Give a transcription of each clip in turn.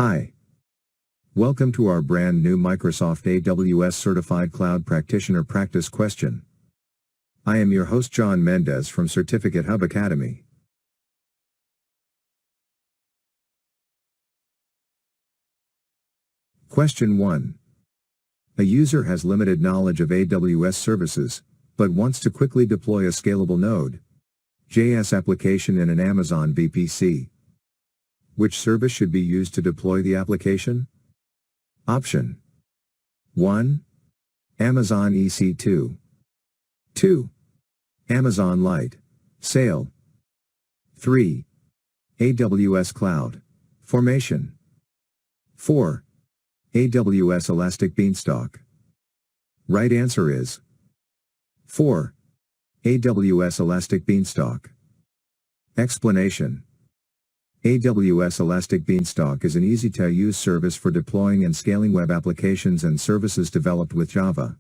Hi. Welcome to our brand new Microsoft AWS Certified Cloud Practitioner Practice Question. I am your host John Mendez from Certificate Hub Academy. Question 1. A user has limited knowledge of AWS services, but wants to quickly deploy a scalable Node.js application in an Amazon VPC. Which service should be used to deploy the application? Option 1. Amazon EC2. 2. Amazon Light Sail. 3. AWS Cloud Formation. 4. AWS Elastic Beanstalk. Right answer is 4. AWS Elastic Beanstalk. Explanation. AWS Elastic Beanstalk is an easy-to-use service for deploying and scaling web applications and services developed with Java,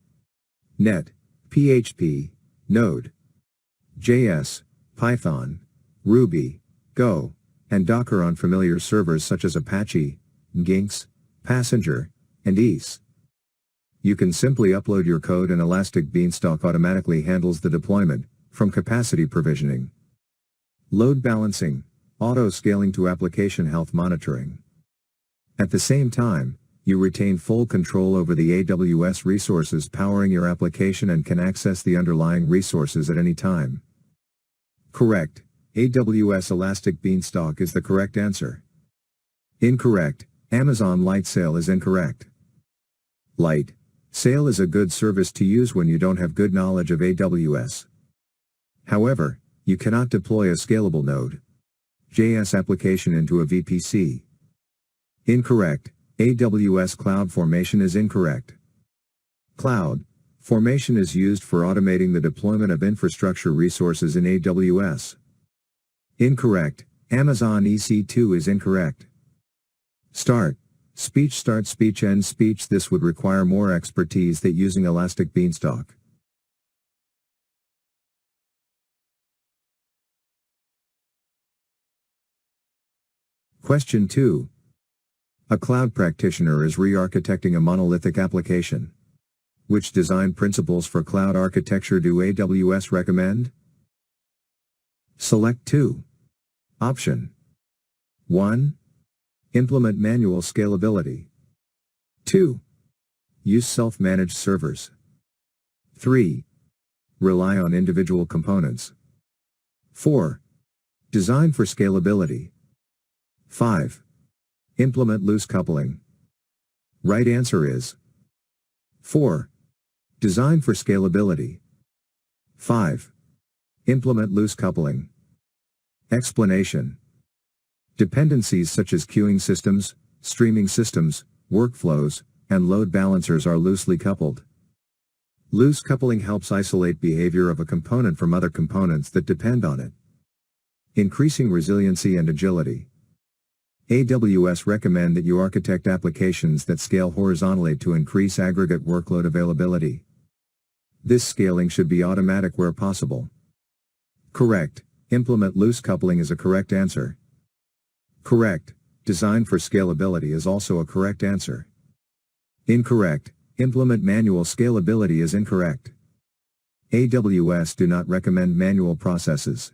.NET, PHP, Node.js, Python, Ruby, Go, and Docker on familiar servers such as Apache, Ginx, Passenger, and EASE. You can simply upload your code and Elastic Beanstalk automatically handles the deployment, from capacity provisioning, load balancing, auto-scaling to application health monitoring. At the same time, you retain full control over the AWS resources powering your application and can access the underlying resources at any time. Correct. AWS Elastic Beanstalk is the correct answer. Incorrect. Amazon Light Sail is incorrect. Light Sail is a good service to use when you don't have good knowledge of AWS. However, you cannot deploy a scalable Node.js application into a VPC. Incorrect. AWS Cloud Formation is incorrect. Cloud Formation is used for automating the deployment of infrastructure resources in AWS. Incorrect. Amazon EC2 is incorrect. Start speech end speech. This would require more expertise than using Elastic Beanstalk. Question 2. A cloud practitioner is re-architecting a monolithic application. Which design principles for cloud architecture do AWS recommend? Select 2. Option 1. Implement manual scalability. 2. Use self-managed servers. 3. Rely on individual components. 4. Design for scalability. 5. Implement loose coupling. Right answer is 4. Design for scalability. 5. Implement loose coupling. Explanation. Dependencies such as queuing systems, streaming systems, workflows, and load balancers are loosely coupled. Loose coupling helps isolate behavior of a component from other components that depend on it, increasing resiliency and agility. AWS recommend that you architect applications that scale horizontally to increase aggregate workload availability. This scaling should be automatic where possible. Correct. Implement loose coupling is a correct answer. Correct. Design for scalability is also a correct answer. Incorrect. Implement manual scalability is incorrect. AWS do not recommend manual processes.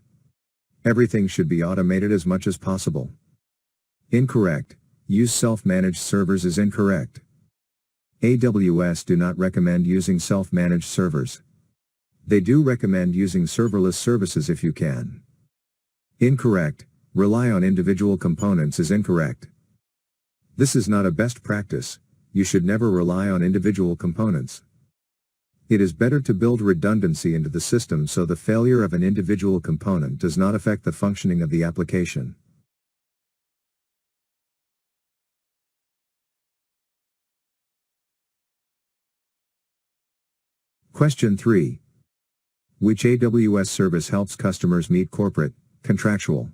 Everything should be automated as much as possible. Incorrect. Use self-managed servers is incorrect. AWS do not recommend using self-managed servers. They do recommend using serverless services if you can. Incorrect. Rely on individual components is incorrect. This is not a best practice. You should never rely on individual components. It is better to build redundancy into the system so the failure of an individual component does not affect the functioning of the application. Question 3. Which AWS service helps customers meet corporate, contractual,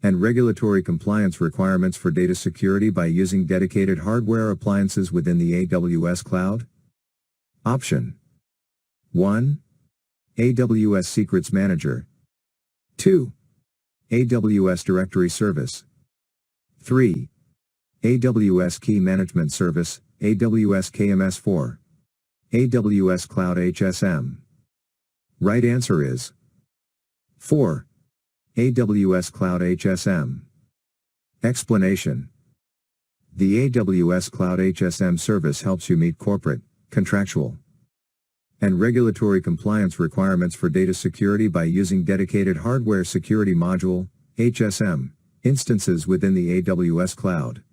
and regulatory compliance requirements for data security by using dedicated hardware appliances within the AWS cloud? Option 1. AWS Secrets Manager. 2. AWS Directory Service. 3. AWS Key Management Service, AWS KMS4. AWS CloudHSM. Right answer is 4. AWS CloudHSM. Explanation. The AWS CloudHSM service helps you meet corporate, contractual, and regulatory compliance requirements for data security by using dedicated Hardware Security Module, HSM, instances within the AWS Cloud.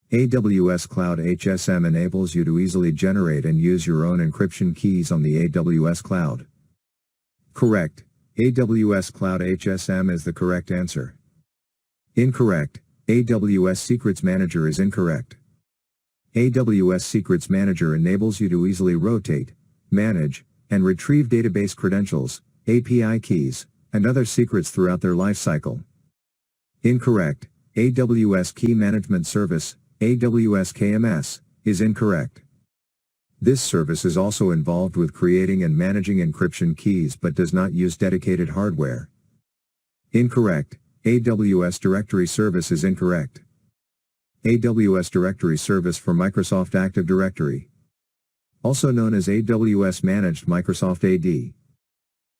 AWS CloudHSM enables you to easily generate and use your own encryption keys on the AWS Cloud. Correct. AWS CloudHSM is the correct answer. Incorrect. AWS Secrets Manager is incorrect. AWS Secrets Manager enables you to easily rotate, manage, and retrieve database credentials, API keys, and other secrets throughout their lifecycle. Incorrect. AWS Key Management Service, AWS KMS, is incorrect. This service is also involved with creating and managing encryption keys but does not use dedicated hardware. Incorrect. AWS Directory Service is incorrect. AWS Directory Service for Microsoft Active Directory, also known as AWS Managed Microsoft AD,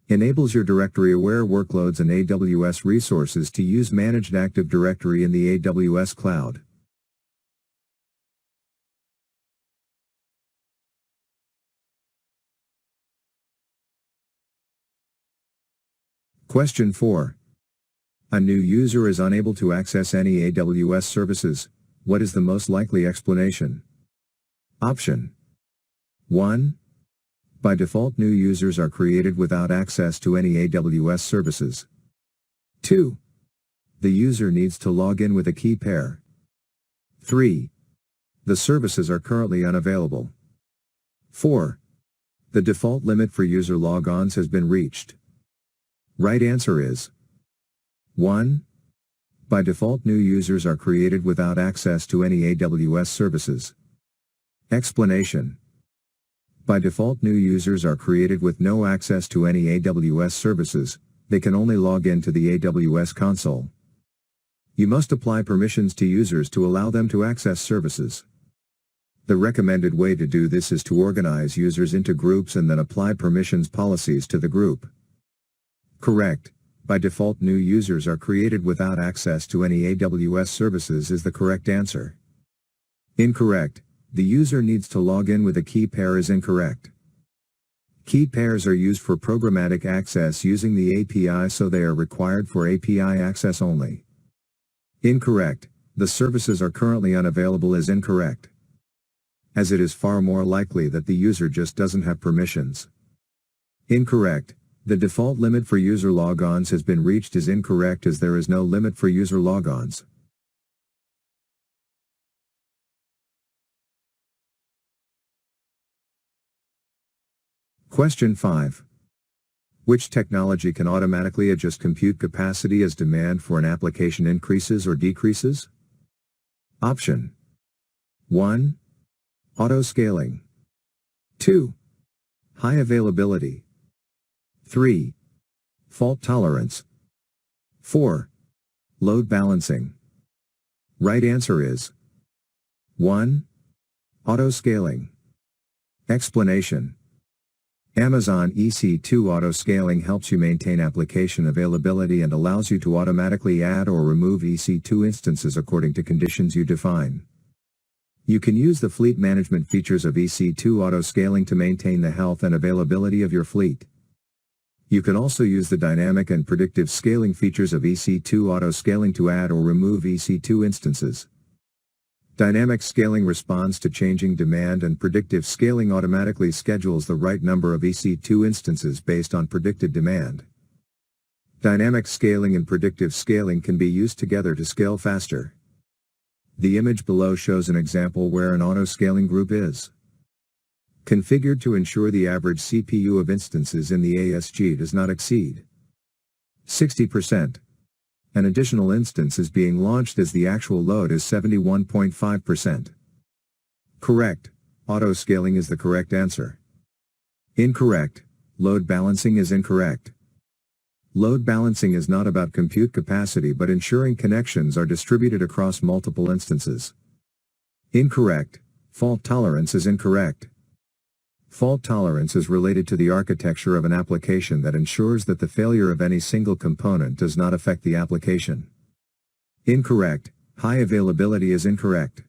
enables your directory-aware workloads and AWS resources to use Managed Active Directory in the AWS Cloud. Question 4. A new user is unable to access any AWS services. What is the most likely explanation? Option 1. By default, new users are created without access to any AWS services. 2. The user needs to log in with a key pair. 3. The services are currently unavailable. 4. The default limit for user logons has been reached. Right answer is 1. By default, new users are created without access to any AWS services. Explanation. By default, new users are created with no access to any AWS services. They can only log in to the AWS console. You must apply permissions to users to allow them to access services. The recommended way to do this is to organize users into groups and then apply permissions policies to the group. Correct. By default, new users are created without access to any AWS services is the correct answer. Incorrect. The user needs to log in with a key pair is incorrect. Key pairs are used for programmatic access using the API, so they are required for API access only. Incorrect. The services are currently unavailable is incorrect, as it is far more likely that the user just doesn't have permissions. Incorrect. The default limit for user logons has been reached is incorrect, as there is no limit for user logons. Question 5. Which technology can automatically adjust compute capacity as demand for an application increases or decreases? Option 1. Auto-scaling. 2. High availability. 3. Fault tolerance. 4. Load balancing. Right answer is 1. Auto-scaling. Explanation. Amazon EC2 auto-scaling helps you maintain application availability and allows you to automatically add or remove EC2 instances according to conditions you define. You can use the fleet management features of EC2 auto-scaling to maintain the health and availability of your fleet. You can also use the dynamic and predictive scaling features of EC2 auto-scaling to add or remove EC2 instances. Dynamic scaling responds to changing demand, and predictive scaling automatically schedules the right number of EC2 instances based on predicted demand. Dynamic scaling and predictive scaling can be used together to scale faster. The image below shows an example where an auto-scaling group is configured to ensure the average CPU of instances in the ASG does not exceed 60%. An additional instance is being launched as the actual load is 71.5%. Correct. Auto-scaling is the correct answer. Incorrect. Load balancing is incorrect. Load balancing is not about compute capacity but ensuring connections are distributed across multiple instances. Incorrect. Fault tolerance is incorrect. Fault tolerance is related to the architecture of an application that ensures that the failure of any single component does not affect the application. Incorrect. High availability is incorrect.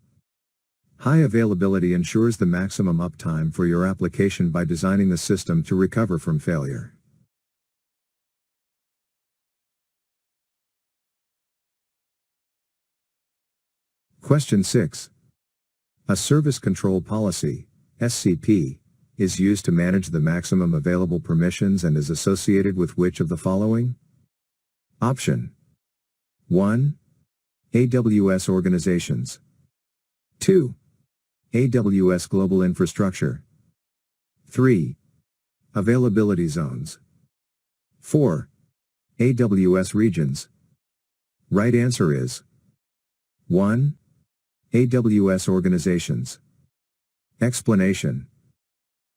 High availability ensures the maximum uptime for your application by designing the system to recover from failure. Question 6. A service control policy, SCP, is used to manage the maximum available permissions and is associated with which of the following? Option 1. AWS organizations. 2. AWS global infrastructure. 3. Availability zones. 4. AWS regions. Right answer is 1. AWS organizations. Explanation.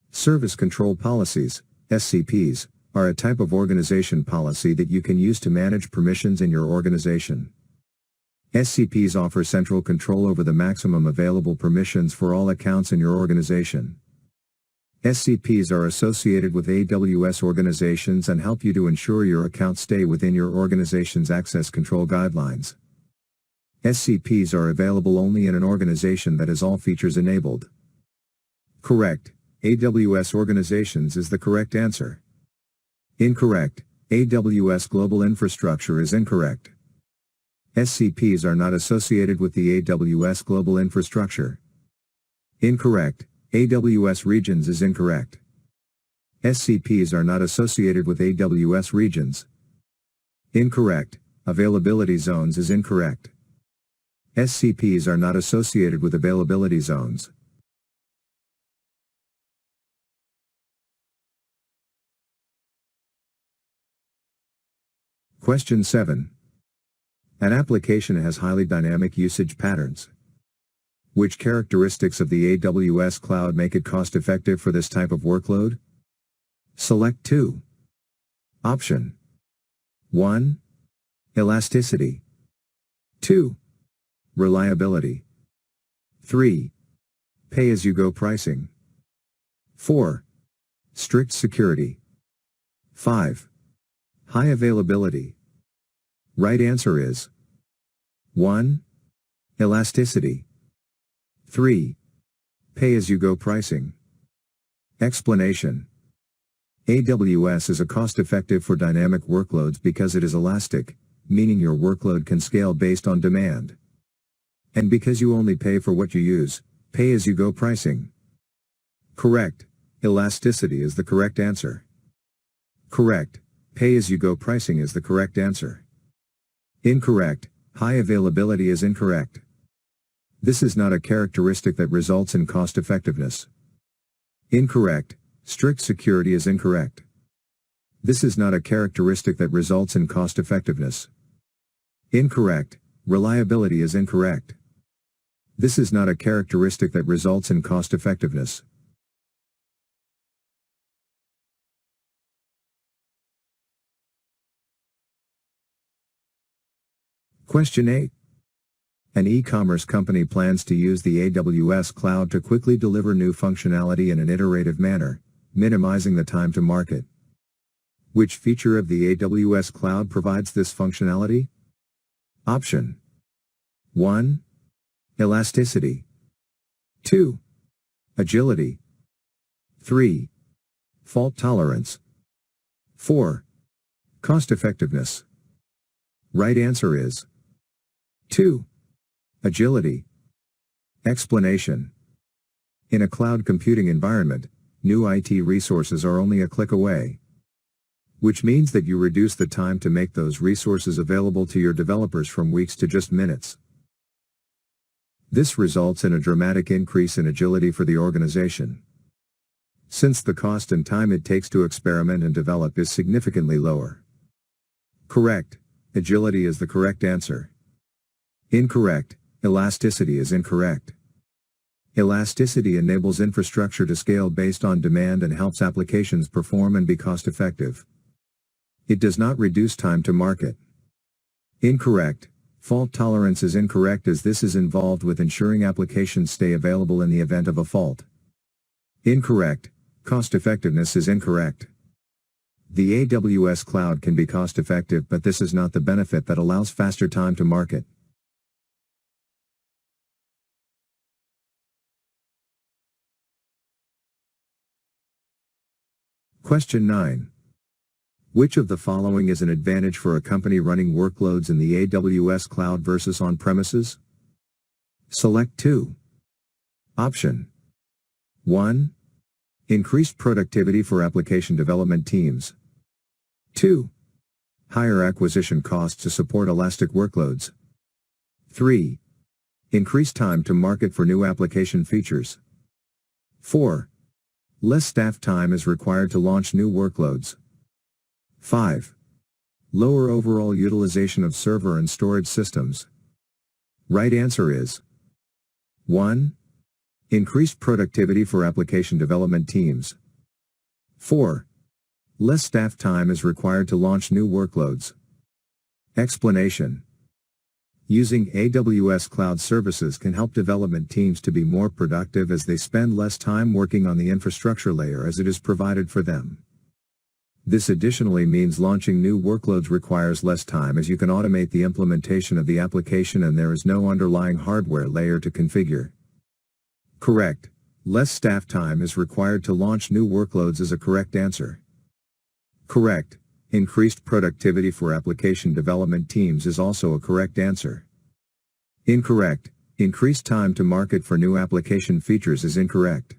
Service control policies, SCPs, are a type of organization policy that you can use to manage permissions in your organization. SCPs offer central control over the maximum available permissions for all accounts in your organization. SCPs are associated with AWS organizations and help you to ensure your accounts stay within your organization's access control guidelines. SCPs are available only in an organization that has all features enabled. Correct. AWS organizations is the correct answer. Incorrect. AWS global infrastructure is incorrect. SCPs are not associated with the AWS global infrastructure. Incorrect. AWS regions is incorrect. SCPs are not associated with AWS regions. Incorrect. Availability zones is incorrect. SCPs are not associated with availability zones. Question 7. An application has highly dynamic usage patterns. Which characteristics of the AWS cloud make it cost-effective for this type of workload? Select 2. Option 1. Elasticity. 2. Reliability. 3. Pay-as-you-go pricing. 4. Strict security. 5. High availability. Right answer is 1. Elasticity. 3. Pay-as-you-go pricing. Explanation. AWS is a cost-effective for dynamic workloads because it is elastic, meaning your workload can scale based on demand. And because you only pay for what you use, pay-as-you-go pricing. Correct. Elasticity is the correct answer. Correct. Pay-as-you-go pricing is the correct answer. Incorrect. High availability is incorrect. This is not a characteristic that results in cost-effectiveness. Incorrect. Strict security is incorrect. This is not a characteristic that results in cost-effectiveness. Incorrect. Reliability is incorrect. This is not a characteristic that results in cost-effectiveness. Question 8. An e-commerce company plans to use the AWS cloud to quickly deliver new functionality in an iterative manner, minimizing the time to market. Which feature of the AWS cloud provides this functionality? Option 1. Elasticity. 2. Agility. 3. Fault tolerance. 4. Cost-effectiveness. Right answer is 2. Agility. Explanation. In a cloud computing environment, new IT resources are only a click away. Which means that you reduce the time to make those resources available to your developers from weeks to just minutes. This results in a dramatic increase in agility for the organization, since the cost and time it takes to experiment and develop is significantly lower. Correct. Agility is the correct answer. Incorrect. Elasticity is incorrect. Elasticity enables infrastructure to scale based on demand and helps applications perform and be cost-effective. It does not reduce time to market. Incorrect. Fault tolerance is incorrect as this is involved with ensuring applications stay available in the event of a fault. Incorrect. Cost effectiveness is incorrect. The AWS cloud can be cost effective, but this is not the benefit that allows faster time to market. Question 9. Which of the following is an advantage for a company running workloads in the AWS cloud versus on-premises? Select 2. Option 1. Increased productivity for application development teams. 2. Higher acquisition costs to support elastic workloads. 3. Increased time to market for new application features. 4. Less staff time is required to launch new workloads. 5. Lower overall utilization of server and storage systems. Right answer is 1. Increased productivity for application development teams. 4. Less staff time is required to launch new workloads. Explanation. Using AWS cloud services can help development teams to be more productive as they spend less time working on the infrastructure layer as it is provided for them. This additionally means launching new workloads requires less time as you can automate the implementation of the application and there is no underlying hardware layer to configure. Correct. Less staff time is required to launch new workloads is a correct answer. Correct. Increased productivity for application development teams is also a correct answer. Incorrect. Increased time to market for new application features is incorrect.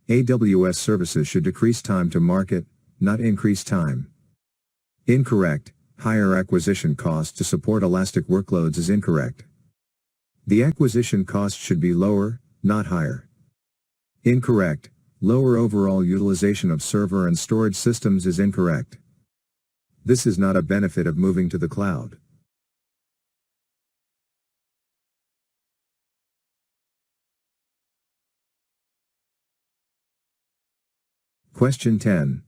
AWS services should decrease time to market, not increase time. Incorrect. Higher acquisition costs to support elastic workloads is incorrect. The acquisition cost should be lower, not higher. Incorrect. Lower overall utilization of server and storage systems is incorrect. This is not a benefit of moving to the cloud. Question 10.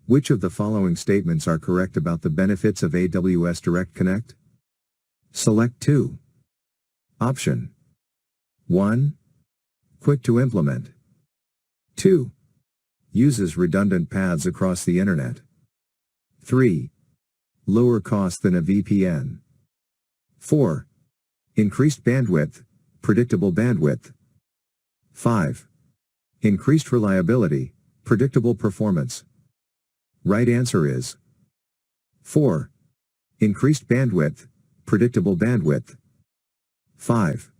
Which of the following statements are correct about the benefits of AWS Direct Connect? Select 2. Option 1. Quick to implement. 2. Uses redundant paths across the internet. 3. Lower cost than a VPN. 4. Increased bandwidth, predictable bandwidth. 5. Increased reliability, predictable performance. Right answer is 4. Increased bandwidth, predictable bandwidth. 5.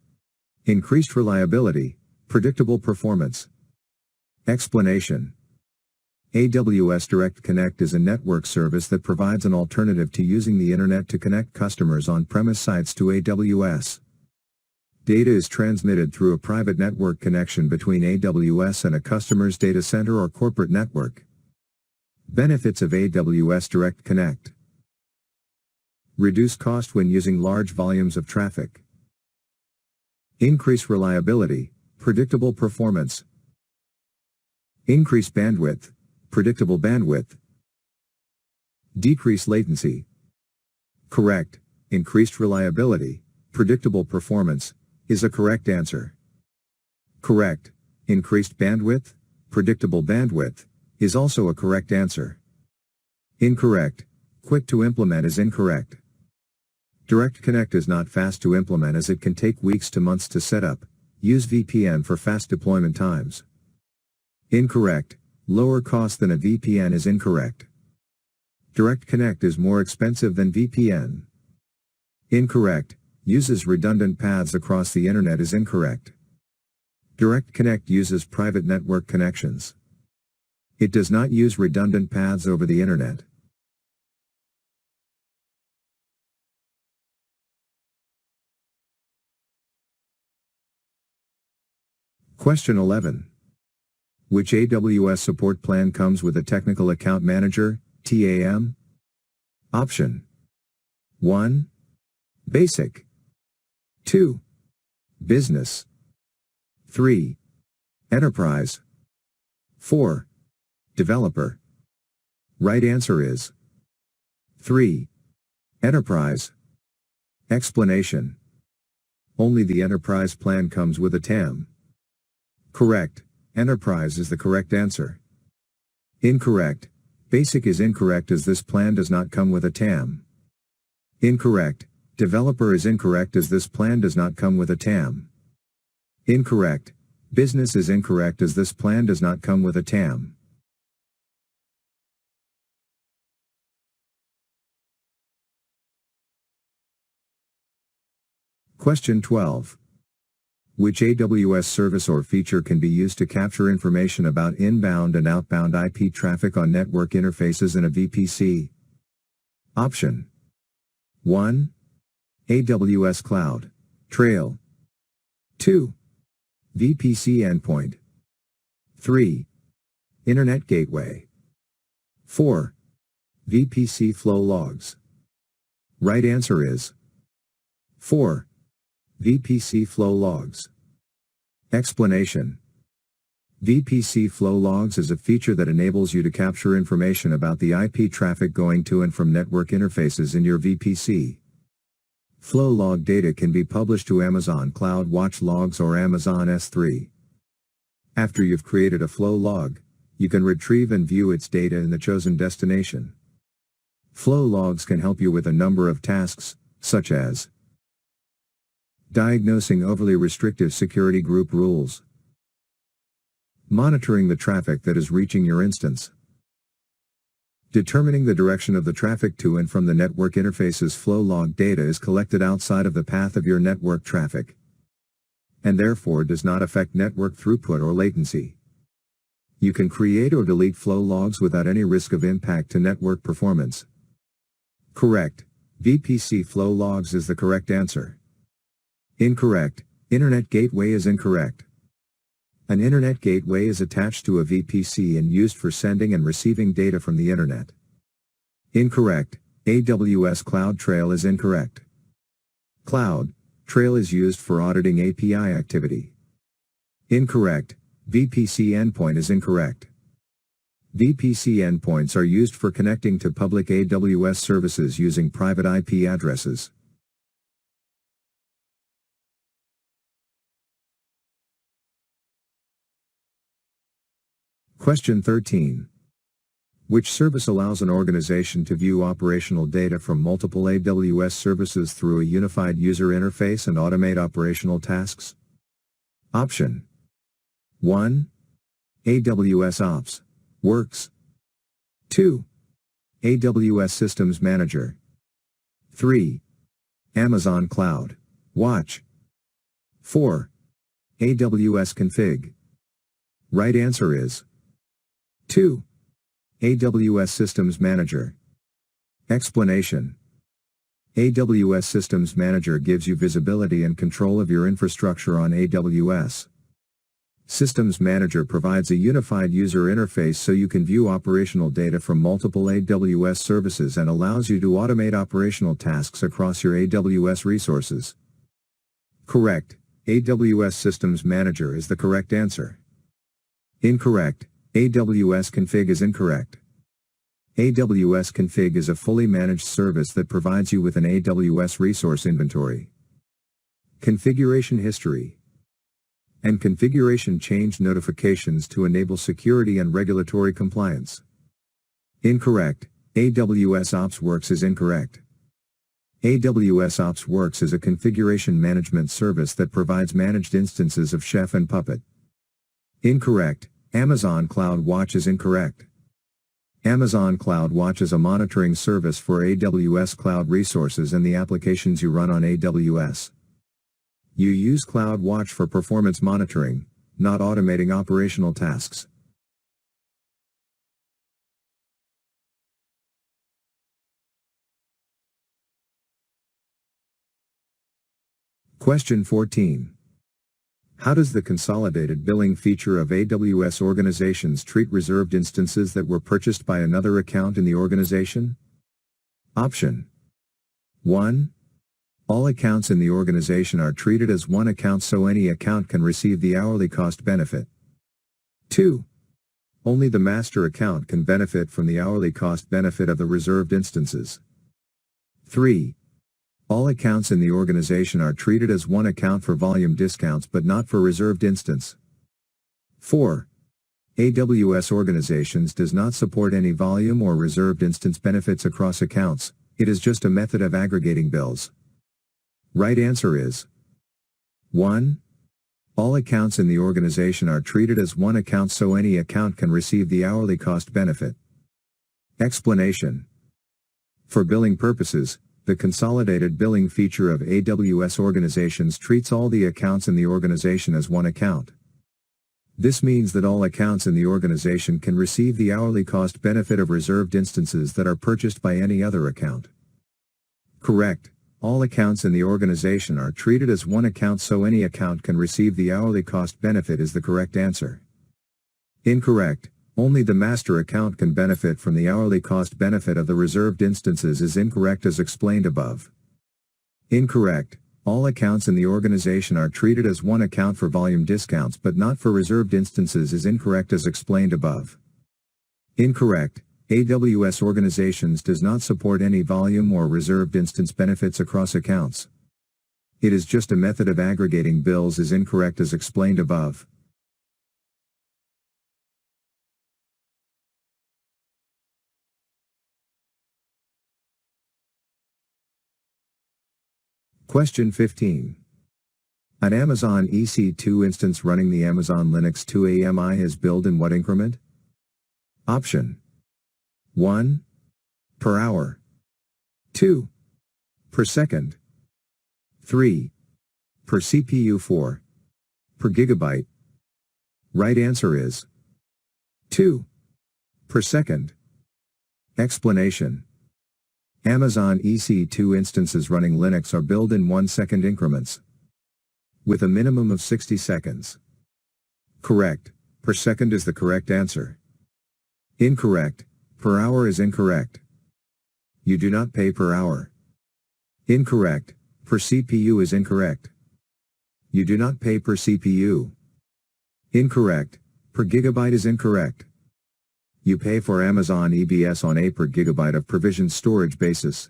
Increased reliability, predictable performance. Explanation. AWS Direct Connect is a network service that provides an alternative to using the internet to connect customers' on-premise sites to AWS. Data is transmitted through a private network connection between AWS and a customer's data center or corporate network. Benefits of AWS Direct Connect. Reduce cost when using large volumes of traffic. Increase reliability, predictable performance. Increase bandwidth, predictable bandwidth. Decrease latency. Correct. Increased reliability, predictable performance, is a correct answer. Correct. Increased bandwidth, predictable bandwidth, is also a correct answer. Incorrect. Quick to implement is incorrect. Direct Connect is not fast to implement as it can take weeks to months to set up. Use VPN for fast deployment times. Incorrect. Lower cost than a VPN is incorrect. Direct Connect is more expensive than VPN. Incorrect. Uses redundant paths across the internet is incorrect. Direct Connect uses private network connections. It does not use redundant paths over the internet. Question 11. Which AWS support plan comes with a Technical Account Manager, TAM? Option 1. Basic. 2. Business. 3. Enterprise. 4. Developer. Right answer is 3. Enterprise. Explanation. Only the Enterprise plan comes with a TAM. Correct. Enterprise is the correct answer. Incorrect. Basic is incorrect as this plan does not come with a TAM. Incorrect. Developer is incorrect as this plan does not come with a TAM. Incorrect. Business is incorrect as this plan does not come with a TAM. Question 12. Which AWS service or feature can be used to capture information about inbound and outbound IP traffic on network interfaces in a VPC? Option 1. AWS Cloud Trail. 2. VPC Endpoint. 3. Internet Gateway. 4. VPC Flow Logs. Right answer is 4. VPC Flow Logs. Explanation. VPC Flow Logs is a feature that enables you to capture information about the IP traffic going to and from network interfaces in your VPC. Flow log data can be published to Amazon CloudWatch Logs or Amazon S3. After you've created a flow log, you can retrieve and view its data in the chosen destination. Flow logs can help you with a number of tasks, such as diagnosing overly restrictive security group rules, monitoring the traffic that is reaching your instance, determining the direction of the traffic to and from the network interfaces. Flow log data is collected outside of the path of your network traffic, and therefore does not affect network throughput or latency. You can create or delete flow logs without any risk of impact to network performance. Correct. VPC Flow Logs is the correct answer. Incorrect. Internet Gateway is incorrect. An Internet Gateway is attached to a VPC and used for sending and receiving data from the Internet. Incorrect. AWS CloudTrail is incorrect. CloudTrail is used for auditing API activity. Incorrect. VPC Endpoint is incorrect. VPC endpoints are used for connecting to public AWS services using private IP addresses. Question 13. Which service allows an organization to view operational data from multiple AWS services through a unified user interface and automate operational tasks? Option 1. AWS Ops Works. 2. AWS Systems Manager. 3. Amazon Cloud Watch. 4. AWS Config. Right answer is 2. AWS Systems Manager. Explanation. AWS Systems Manager gives you visibility and control of your infrastructure on AWS. Systems Manager provides a unified user interface so you can view operational data from multiple AWS services and allows you to automate operational tasks across your AWS resources. Correct. AWS Systems Manager is the correct answer. Incorrect. AWS Config is incorrect. AWS Config is a fully managed service that provides you with an AWS resource inventory, configuration history, and configuration change notifications to enable security and regulatory compliance. Incorrect. AWS Ops Works is incorrect. AWS Ops Works is a configuration management service that provides managed instances of Chef and Puppet. Incorrect. Amazon Cloud Watch is incorrect. Amazon Cloud Watch is a monitoring service for AWS cloud resources and the applications you run on AWS. You use CloudWatch for performance monitoring, not automating operational tasks. Question 14. How does the consolidated billing feature of AWS organizations treat reserved instances that were purchased by another account in the organization? Option 1. All accounts in the organization are treated as one account so any account can receive the hourly cost benefit. 2. Only the master account can benefit from the hourly cost benefit of the reserved instances. 3. All accounts in the organization are treated as one account for volume discounts but not for reserved instance. 4. AWS organizations does not support any volume or reserved instance benefits across accounts, it is just a method of aggregating bills. Right answer is 1. All accounts in the organization are treated as one account so any account can receive the hourly cost benefit. Explanation. For billing purposes, the consolidated billing feature of AWS organizations treats all the accounts in the organization as one account. This means that all accounts in the organization can receive the hourly cost benefit of reserved instances that are purchased by any other account. Correct. All accounts in the organization are treated as one account so any account can receive the hourly cost benefit is the correct answer. Incorrect. Only the master account can benefit from the hourly cost benefit of the reserved instances is incorrect as explained above. Incorrect. All accounts in the organization are treated as one account for volume discounts but not for reserved instances is incorrect as explained above. Incorrect. AWS organizations does not support any volume or reserved instance benefits across accounts. It is just a method of aggregating bills is incorrect as explained above. Question 15. An Amazon EC2 instance running the Amazon Linux 2 AMI is billed in what increment? Option 1. Per hour. 2. Per second. 3. Per CPU. 4. Per gigabyte. Right answer is 2. Per second. Explanation. Amazon EC2 instances running Linux are billed in 1-second increments, with a minimum of 60 seconds. Correct. Per second is the correct answer. Incorrect. Per hour is incorrect. You do not pay per hour. Incorrect. Per CPU is incorrect. You do not pay per CPU. Incorrect. Per gigabyte is incorrect. You pay for Amazon EBS on a per gigabyte of provisioned storage basis.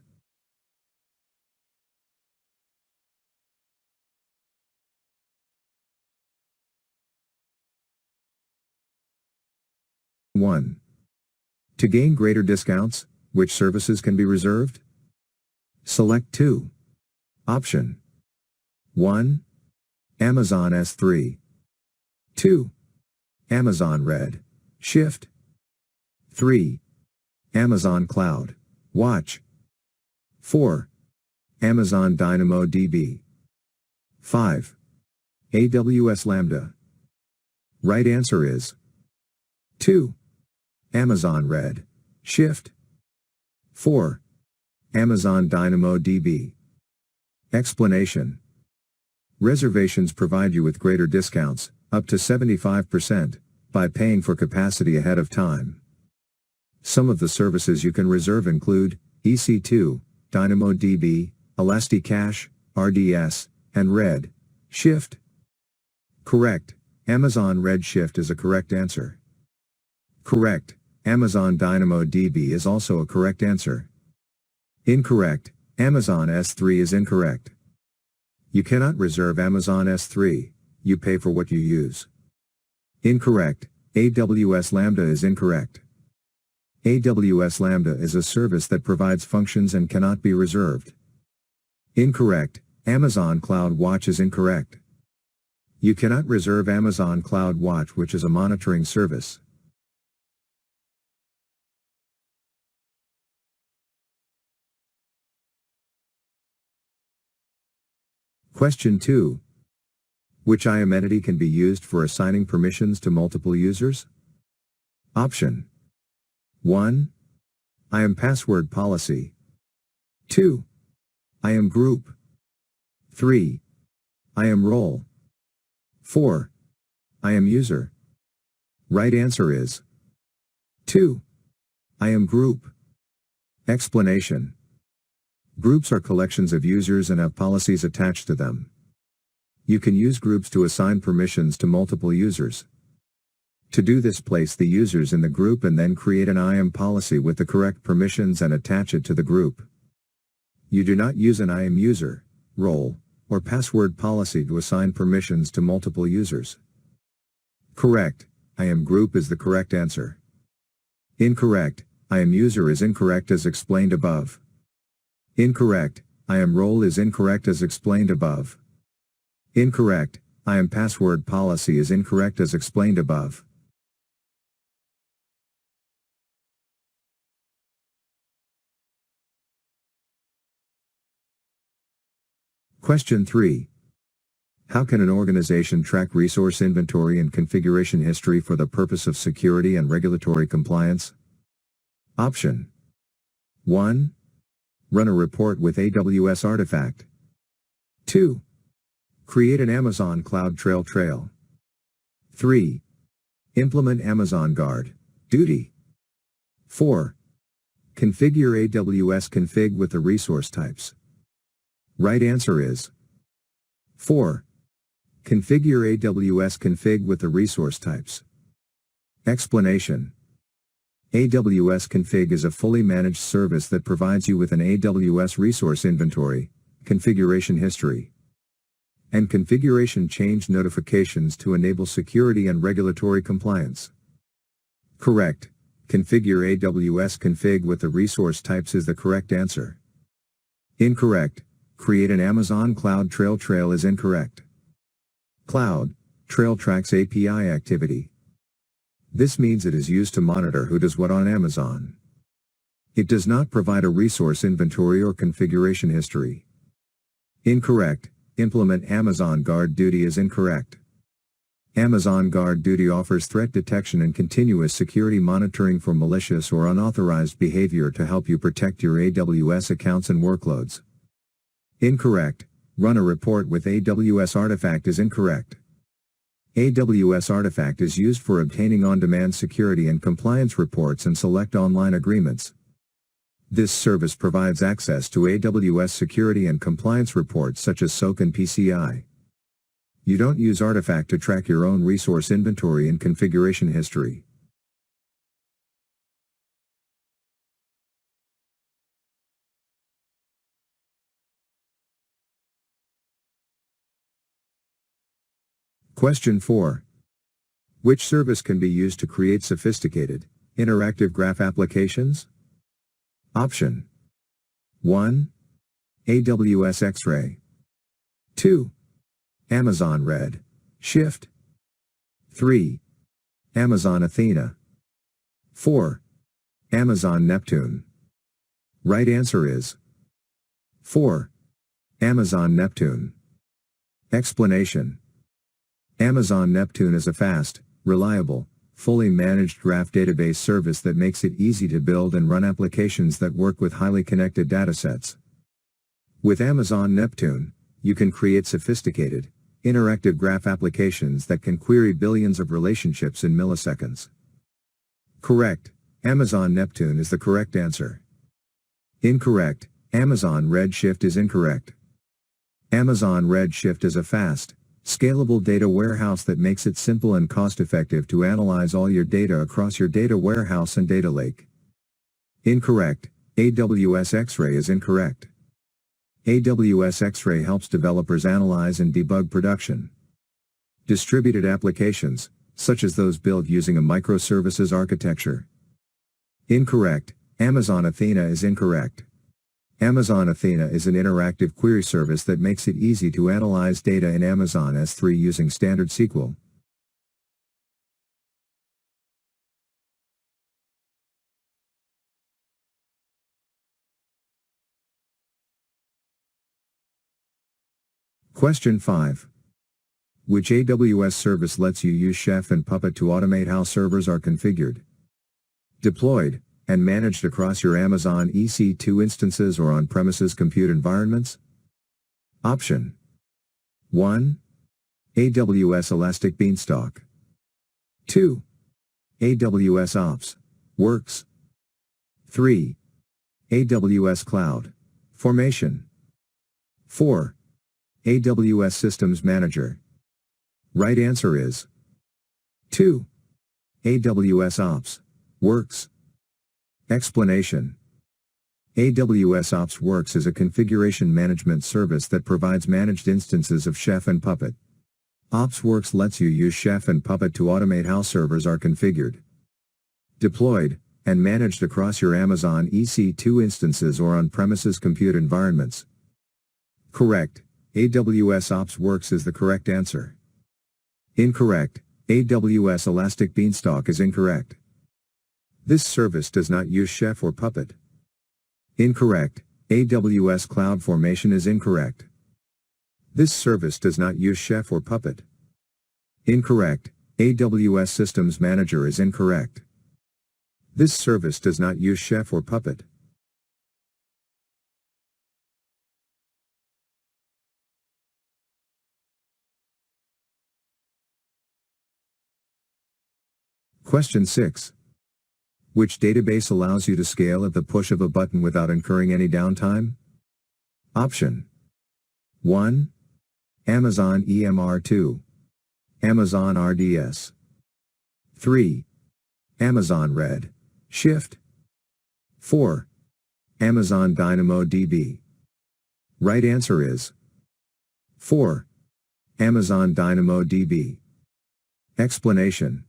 One. To gain greater discounts, which services can be reserved? Select 2. Option 1. Amazon S3. 2. Amazon Red Shift. 3. Amazon Cloud Watch. 4. Amazon DynamoDB. 5. AWS Lambda. Right answer is 2. Amazon Red Shift. 4. Amazon DynamoDB. Explanation. Reservations provide you with greater discounts, up to 75%, by paying for capacity ahead of time. Some of the services you can reserve include EC2, DynamoDB, Elasticache, RDS, and Red Shift. Correct. Amazon Red Shift is a correct answer. Correct. Amazon DynamoDB is also a correct answer. Incorrect. Amazon S3 is incorrect. You cannot reserve Amazon S3, you pay for what you use. Incorrect. AWS Lambda is incorrect. AWS Lambda is a service that provides functions and cannot be reserved. Incorrect. Amazon Cloud Watch is incorrect. You cannot reserve Amazon Cloud Watch, which is a monitoring service. Question 2. Which IAM entity can be used for assigning permissions to multiple users? Option 1. IAM Password Policy. 2. IAM Group. 3. IAM Role. 4. IAM User. Right answer is 2. IAM Group. Explanation. Groups are collections of users and have policies attached to them. You can use groups to assign permissions to multiple users. To do this, place the users in the group and then create an IAM policy with the correct permissions and attach it to the group. You do not use an IAM user, role, or password policy to assign permissions to multiple users. Correct. IAM Group is the correct answer. Incorrect. IAM user is incorrect as explained above. Incorrect. IAM role is incorrect as explained above. Incorrect. IAM password policy is incorrect as explained above. Question 3. How can an organization track resource inventory and configuration history for the purpose of security and regulatory compliance? Option 1. Run a report with AWS Artifact. 2. Create an Amazon Cloud Trail. 3. Implement Amazon Guard Duty. 4. Configure AWS config with the resource types. Right answer is 4. Configure AWS config with the resource types. Explanation. AWS config is a fully managed service that provides you with an AWS resource inventory, configuration history, and configuration change notifications to enable security and regulatory compliance. Correct. Configure AWS config with the resource types is the correct answer. Incorrect. Create an Amazon Cloud Trail is incorrect. Cloud Trail tracks API activity. This means it is used to monitor who does what on Amazon. It does not provide a resource inventory or configuration history. Incorrect. Implement Amazon Guard Duty is incorrect. Amazon Guard Duty offers threat detection and continuous security monitoring for malicious or unauthorized behavior to help you protect your AWS accounts and workloads. Incorrect. Run a report with AWS Artifact is incorrect. AWS Artifact is used for obtaining on-demand security and compliance reports and select online agreements. This service provides access to AWS security and compliance reports such as SOC and PCI. You don't use Artifact to track your own resource inventory and configuration history. Question 4. Which service can be used to create sophisticated, interactive graph applications? Option 1. AWS X-Ray. 2. Amazon Red Shift. 3. Amazon Athena. 4. Amazon Neptune. Right answer is 4. Amazon Neptune. Explanation. Amazon Neptune is a fast, reliable, fully managed graph database service that makes it easy to build and run applications that work with highly connected datasets. With Amazon Neptune, you can create sophisticated, interactive graph applications that can query billions of relationships in milliseconds. Correct. Amazon Neptune is the correct answer. Incorrect. Amazon Redshift is incorrect. Amazon Redshift is a fast, scalable data warehouse that makes it simple and cost-effective to analyze all your data across your data warehouse and data lake. Incorrect. AWS X-Ray is incorrect. AWS X-Ray helps developers analyze and debug production distributed applications, such as those built using a microservices architecture. Incorrect. Amazon Athena is incorrect. Amazon Athena is an interactive query service that makes it easy to analyze data in Amazon S3 using standard SQL. Question 5. Which AWS service lets you use Chef and Puppet to automate how servers are configured, deployed, and managed across your Amazon EC2 instances or on-premises compute environments? Option 1. AWS Elastic Beanstalk. 2. AWS Ops Works. 3. AWS Cloud Formation. 4. AWS Systems Manager. Right answer is 2. AWS Ops Works. Explanation. AWS OpsWorks is a configuration management service that provides managed instances of Chef and Puppet. OpsWorks lets you use Chef and Puppet to automate how servers are configured, deployed, and managed across your Amazon EC2 instances or on-premises compute environments. Correct. AWS OpsWorks is the correct answer. Incorrect. AWS Elastic Beanstalk is incorrect. This service does not use Chef or Puppet. Incorrect. AWS CloudFormation is incorrect. This service does not use Chef or Puppet. Incorrect. AWS Systems Manager is incorrect. This service does not use Chef or Puppet. Question 6. Which database allows you to scale at the push of a button without incurring any downtime? Option 1. Amazon EMR2. Amazon RDS. 3. Amazon Redshift. 4. Amazon DynamoDB. Right answer is 4. Amazon DynamoDB. Explanation.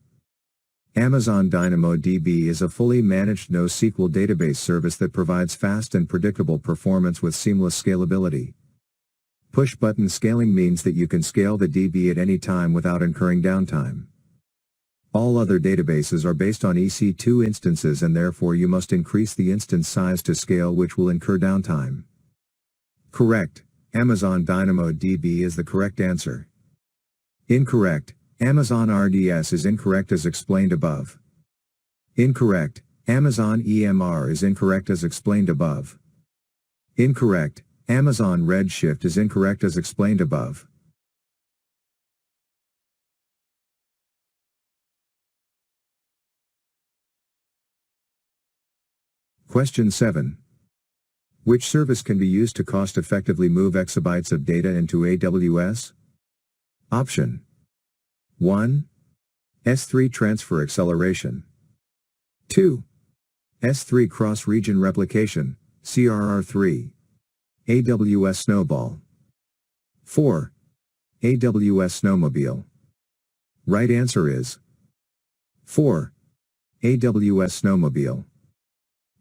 Amazon DynamoDB is a fully managed NoSQL database service that provides fast and predictable performance with seamless scalability. Push-button scaling means that you can scale the DB at any time without incurring downtime. All other databases are based on EC2 instances and therefore you must increase the instance size to scale, which will incur downtime. Correct. Amazon DynamoDB is the correct answer. Incorrect. Amazon RDS is incorrect as explained above. Incorrect. Amazon EMR is incorrect as explained above. Incorrect. Amazon Redshift is incorrect as explained above. Question 7. Which service can be used to cost-effectively move exabytes of data into AWS? Option 1. S3 Transfer Acceleration. 2. S3 Cross-Region Replication, CRR3. AWS Snowball. 4. AWS Snowmobile. Right answer is 4. AWS Snowmobile.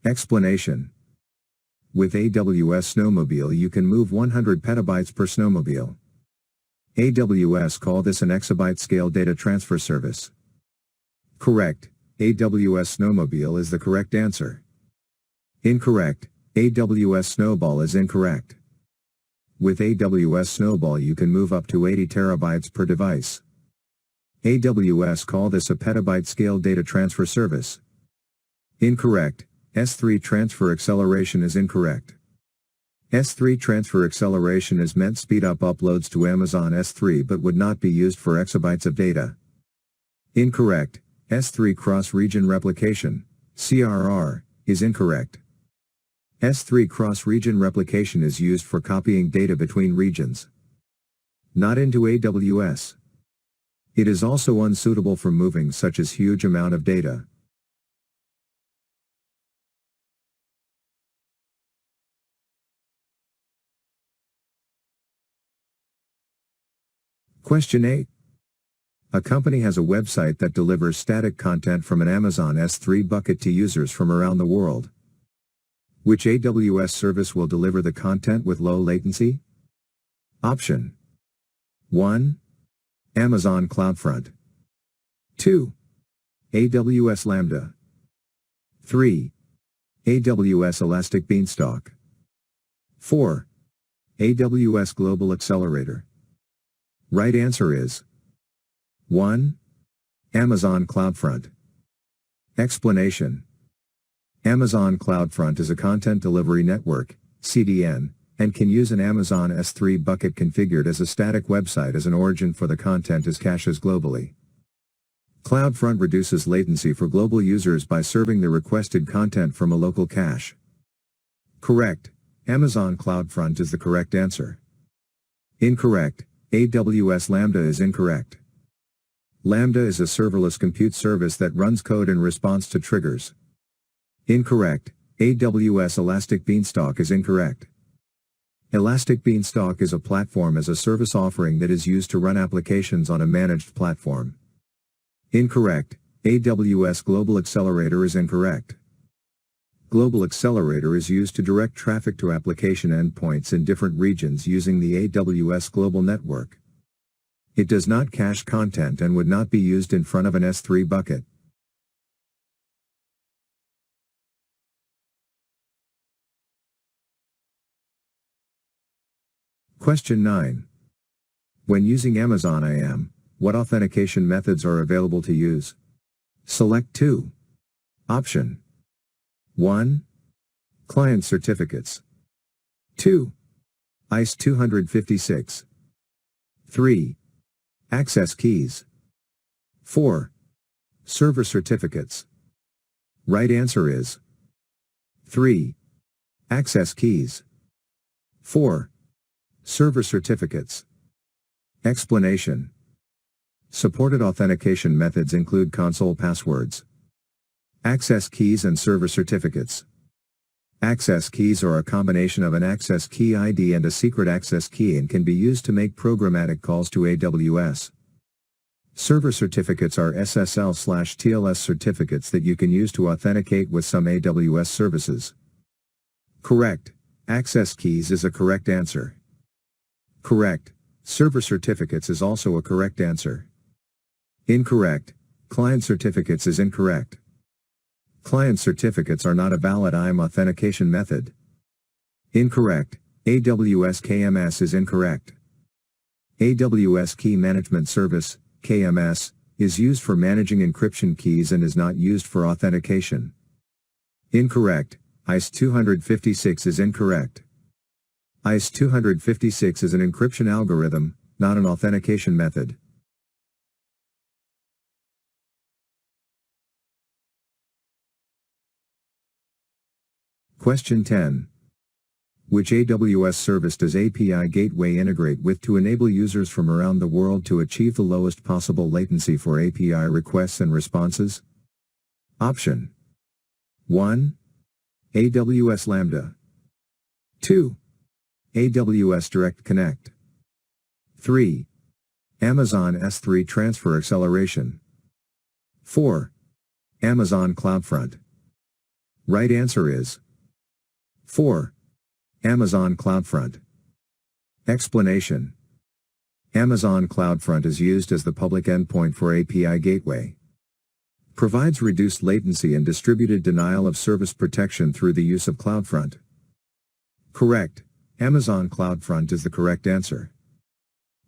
Explanation. With AWS Snowmobile you can move 100 petabytes per snowmobile. AWS call this an exabyte scale data transfer service. Correct. AWS Snowmobile is the correct answer. Incorrect. AWS Snowball is incorrect. With AWS Snowball you can move up to 80 terabytes per device. AWS call this a petabyte scale data transfer service. Incorrect. S3 Transfer Acceleration is incorrect. S3 Transfer Acceleration is meant speed up uploads to Amazon S3 but would not be used for exabytes of data. Incorrect. S3 Cross-Region Replication, CRR, is incorrect. S3 Cross-Region Replication is used for copying data between regions, not into AWS. It is also unsuitable for moving such as huge amount of data. Question 8. A company has a website that delivers static content from an Amazon S3 bucket to users from around the world. Which AWS service will deliver the content with low latency? Option 1. Amazon CloudFront. 2. AWS Lambda. 3. AWS Elastic Beanstalk. 4. AWS Global Accelerator. Right answer is 1. Amazon CloudFront. Explanation. Amazon CloudFront is a content delivery network, CDN, and can use an Amazon S3 bucket configured as a static website as an origin for the content as caches globally. CloudFront reduces latency for global users by serving the requested content from a local cache. Correct. Amazon CloudFront is the correct answer. Incorrect. AWS Lambda is incorrect. Lambda is a serverless compute service that runs code in response to triggers. Incorrect. AWS Elastic Beanstalk is incorrect. Elastic Beanstalk is a platform as a service offering that is used to run applications on a managed platform. Incorrect. AWS Global Accelerator is incorrect. Global Accelerator is used to direct traffic to application endpoints in different regions using the AWS Global Network. It does not cache content and would not be used in front of an S3 bucket. Question 9. When using Amazon IAM, what authentication methods are available to use? Select 2. Option 1. Client certificates. 2. ISE 256. 3. Access keys. 4. Server certificates. Right answer is 3. Access keys. 4. Server certificates. Explanation. Supported authentication methods include console passwords, access keys and server certificates. Access keys are a combination of an access key ID and a secret access key and can be used to make programmatic calls to AWS. Server certificates are SSL/TLS certificates that you can use to authenticate with some AWS services. Correct. Access keys is a correct answer. Correct. Server certificates is also a correct answer. Incorrect. Client certificates is incorrect. Client certificates are not a valid IAM authentication method. Incorrect. AWS KMS is incorrect. AWS Key Management Service, KMS, is used for managing encryption keys and is not used for authentication. Incorrect. ISE 256 is incorrect. ISE 256 is an encryption algorithm, not an authentication method. Question 10. Which AWS service does API Gateway integrate with to enable users from around the world to achieve the lowest possible latency for API requests and responses? Option 1. AWS Lambda. 2. AWS Direct Connect. 3. Amazon S3 Transfer Acceleration. 4. Amazon CloudFront. Right answer is 4. Amazon CloudFront. Explanation. Amazon CloudFront is used as the public endpoint for API Gateway. Provides reduced latency and distributed denial of service protection through the use of CloudFront. Correct. Amazon CloudFront is the correct answer.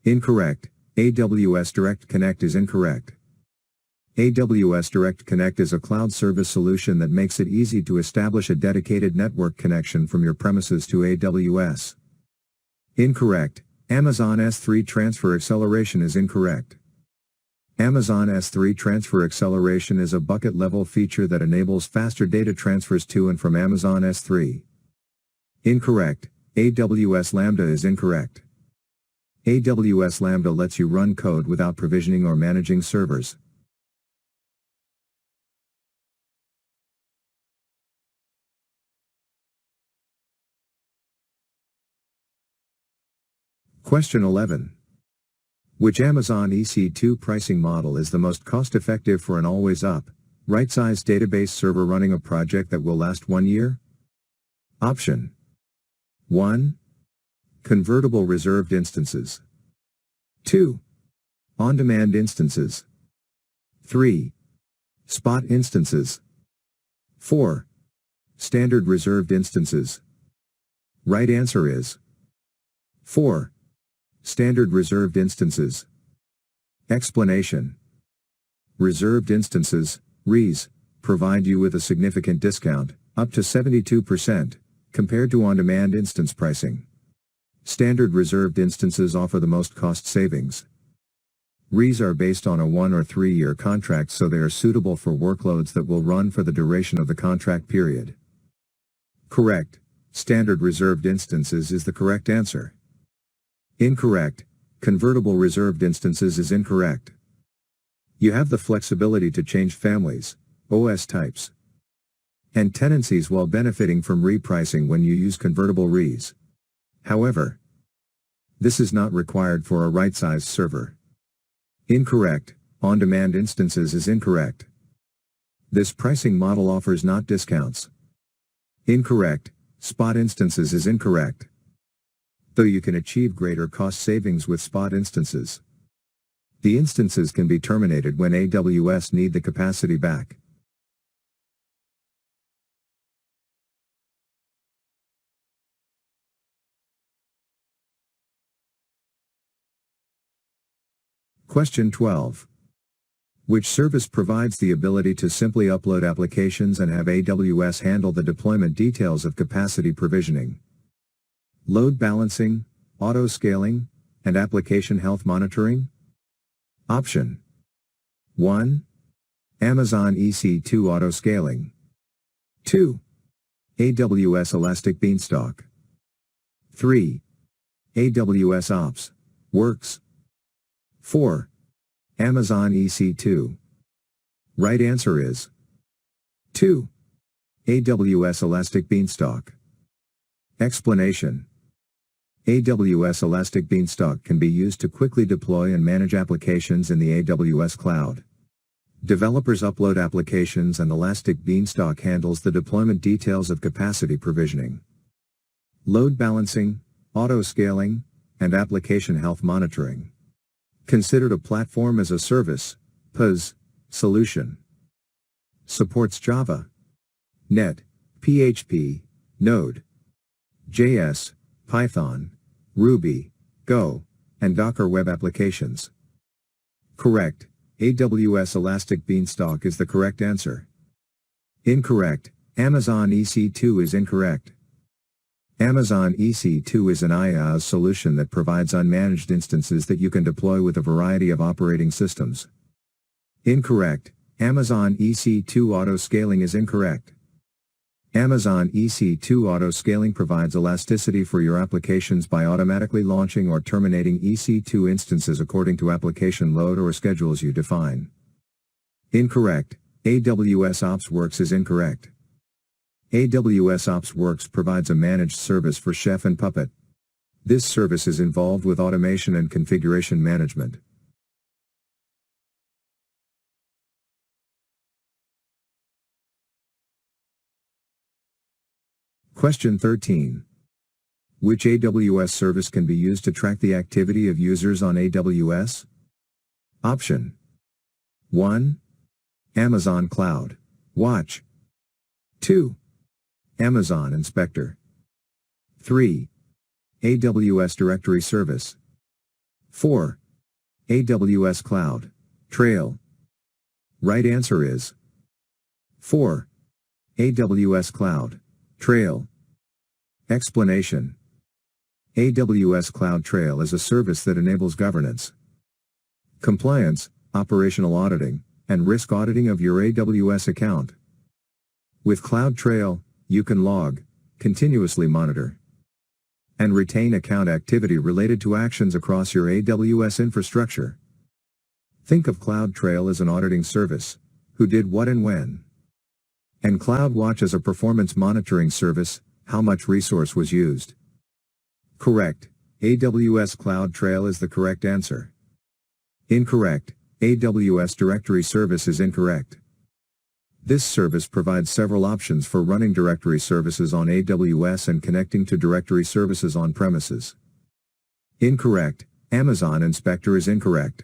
Incorrect. AWS Direct Connect is incorrect. AWS Direct Connect is a cloud service solution that makes it easy to establish a dedicated network connection from your premises to AWS. Incorrect. Amazon S3 Transfer Acceleration is incorrect. Amazon S3 Transfer Acceleration is a bucket-level feature that enables faster data transfers to and from Amazon S3. Incorrect. AWS Lambda is incorrect. AWS Lambda lets you run code without provisioning or managing servers. Question 11. Which Amazon EC2 pricing model is the most cost-effective for an always-up, right-sized database server running a project that will last 1 year? Option 1. Convertible reserved instances. 2. On-demand instances. 3. Spot instances. 4. Standard reserved instances. Right answer is 4. Standard reserved instances. Explanation. Reserved instances, REIs, provide you with a significant discount, up to 72%, compared to on-demand instance pricing. Standard reserved instances offer the most cost savings. REIs are based on a 1 or 3 year contract, so they are suitable for workloads that will run for the duration of the contract period. Correct. Standard reserved instances is the correct answer. Incorrect. Convertible reserved instances is incorrect. You have the flexibility to change families, OS types, and tenancies while benefiting from repricing when you use convertible res. However, this is not required for a right-sized server. Incorrect. On-demand instances is incorrect. This pricing model offers not discounts. Incorrect. Spot instances is incorrect. Though you can achieve greater cost savings with spot instances, the instances can be terminated when AWS need the capacity back. Question 12. Which service provides the ability to simply upload applications and have AWS handle the deployment details of capacity provisioning, load balancing, auto-scaling, and application health monitoring? Option 1. Amazon EC2 Auto-Scaling. 2. AWS Elastic Beanstalk. 3. AWS Ops Works. 4. Amazon EC2. Right answer is 2. AWS Elastic Beanstalk. Explanation. AWS Elastic Beanstalk can be used to quickly deploy and manage applications in the AWS cloud. Developers upload applications and Elastic Beanstalk handles the deployment details of capacity provisioning, load balancing, auto-scaling, and application health monitoring. Considered a platform as a service, PaaS, solution. Supports Java, .NET, PHP, Node, JS, Python, Ruby, Go, and Docker web applications. Correct. AWS Elastic Beanstalk is the correct answer. Incorrect. Amazon EC2 is incorrect. Amazon EC2 is an IaaS solution that provides unmanaged instances that you can deploy with a variety of operating systems. Incorrect. Amazon EC2 auto-scaling is incorrect. Amazon EC2 auto-scaling provides elasticity for your applications by automatically launching or terminating EC2 instances according to application load or schedules you define. Incorrect. AWS Ops Works is incorrect. AWS Ops Works provides a managed service for Chef and Puppet. This service is involved with automation and configuration management. Question 13. Which AWS service can be used to track the activity of users on AWS? Option 1. Amazon Cloud Watch. 2. Amazon Inspector. 3. AWS Directory Service. 4. AWS Cloud Trail. Right answer is 4. AWS Cloud Trail. Explanation. AWS Cloud Trail is a service that enables governance, compliance, operational auditing, and risk auditing of your AWS account. With CloudTrail, you can log, continuously monitor, and retain account activity related to actions across your AWS infrastructure. Think of CloudTrail as an auditing service, who did what and when, and CloudWatch as a performance monitoring service, how much resource was used. Correct. AWS CloudTrail is the correct answer. Incorrect. AWS Directory Service is incorrect. This service provides several options for running directory services on AWS and connecting to directory services on premises. Incorrect. Amazon Inspector is incorrect.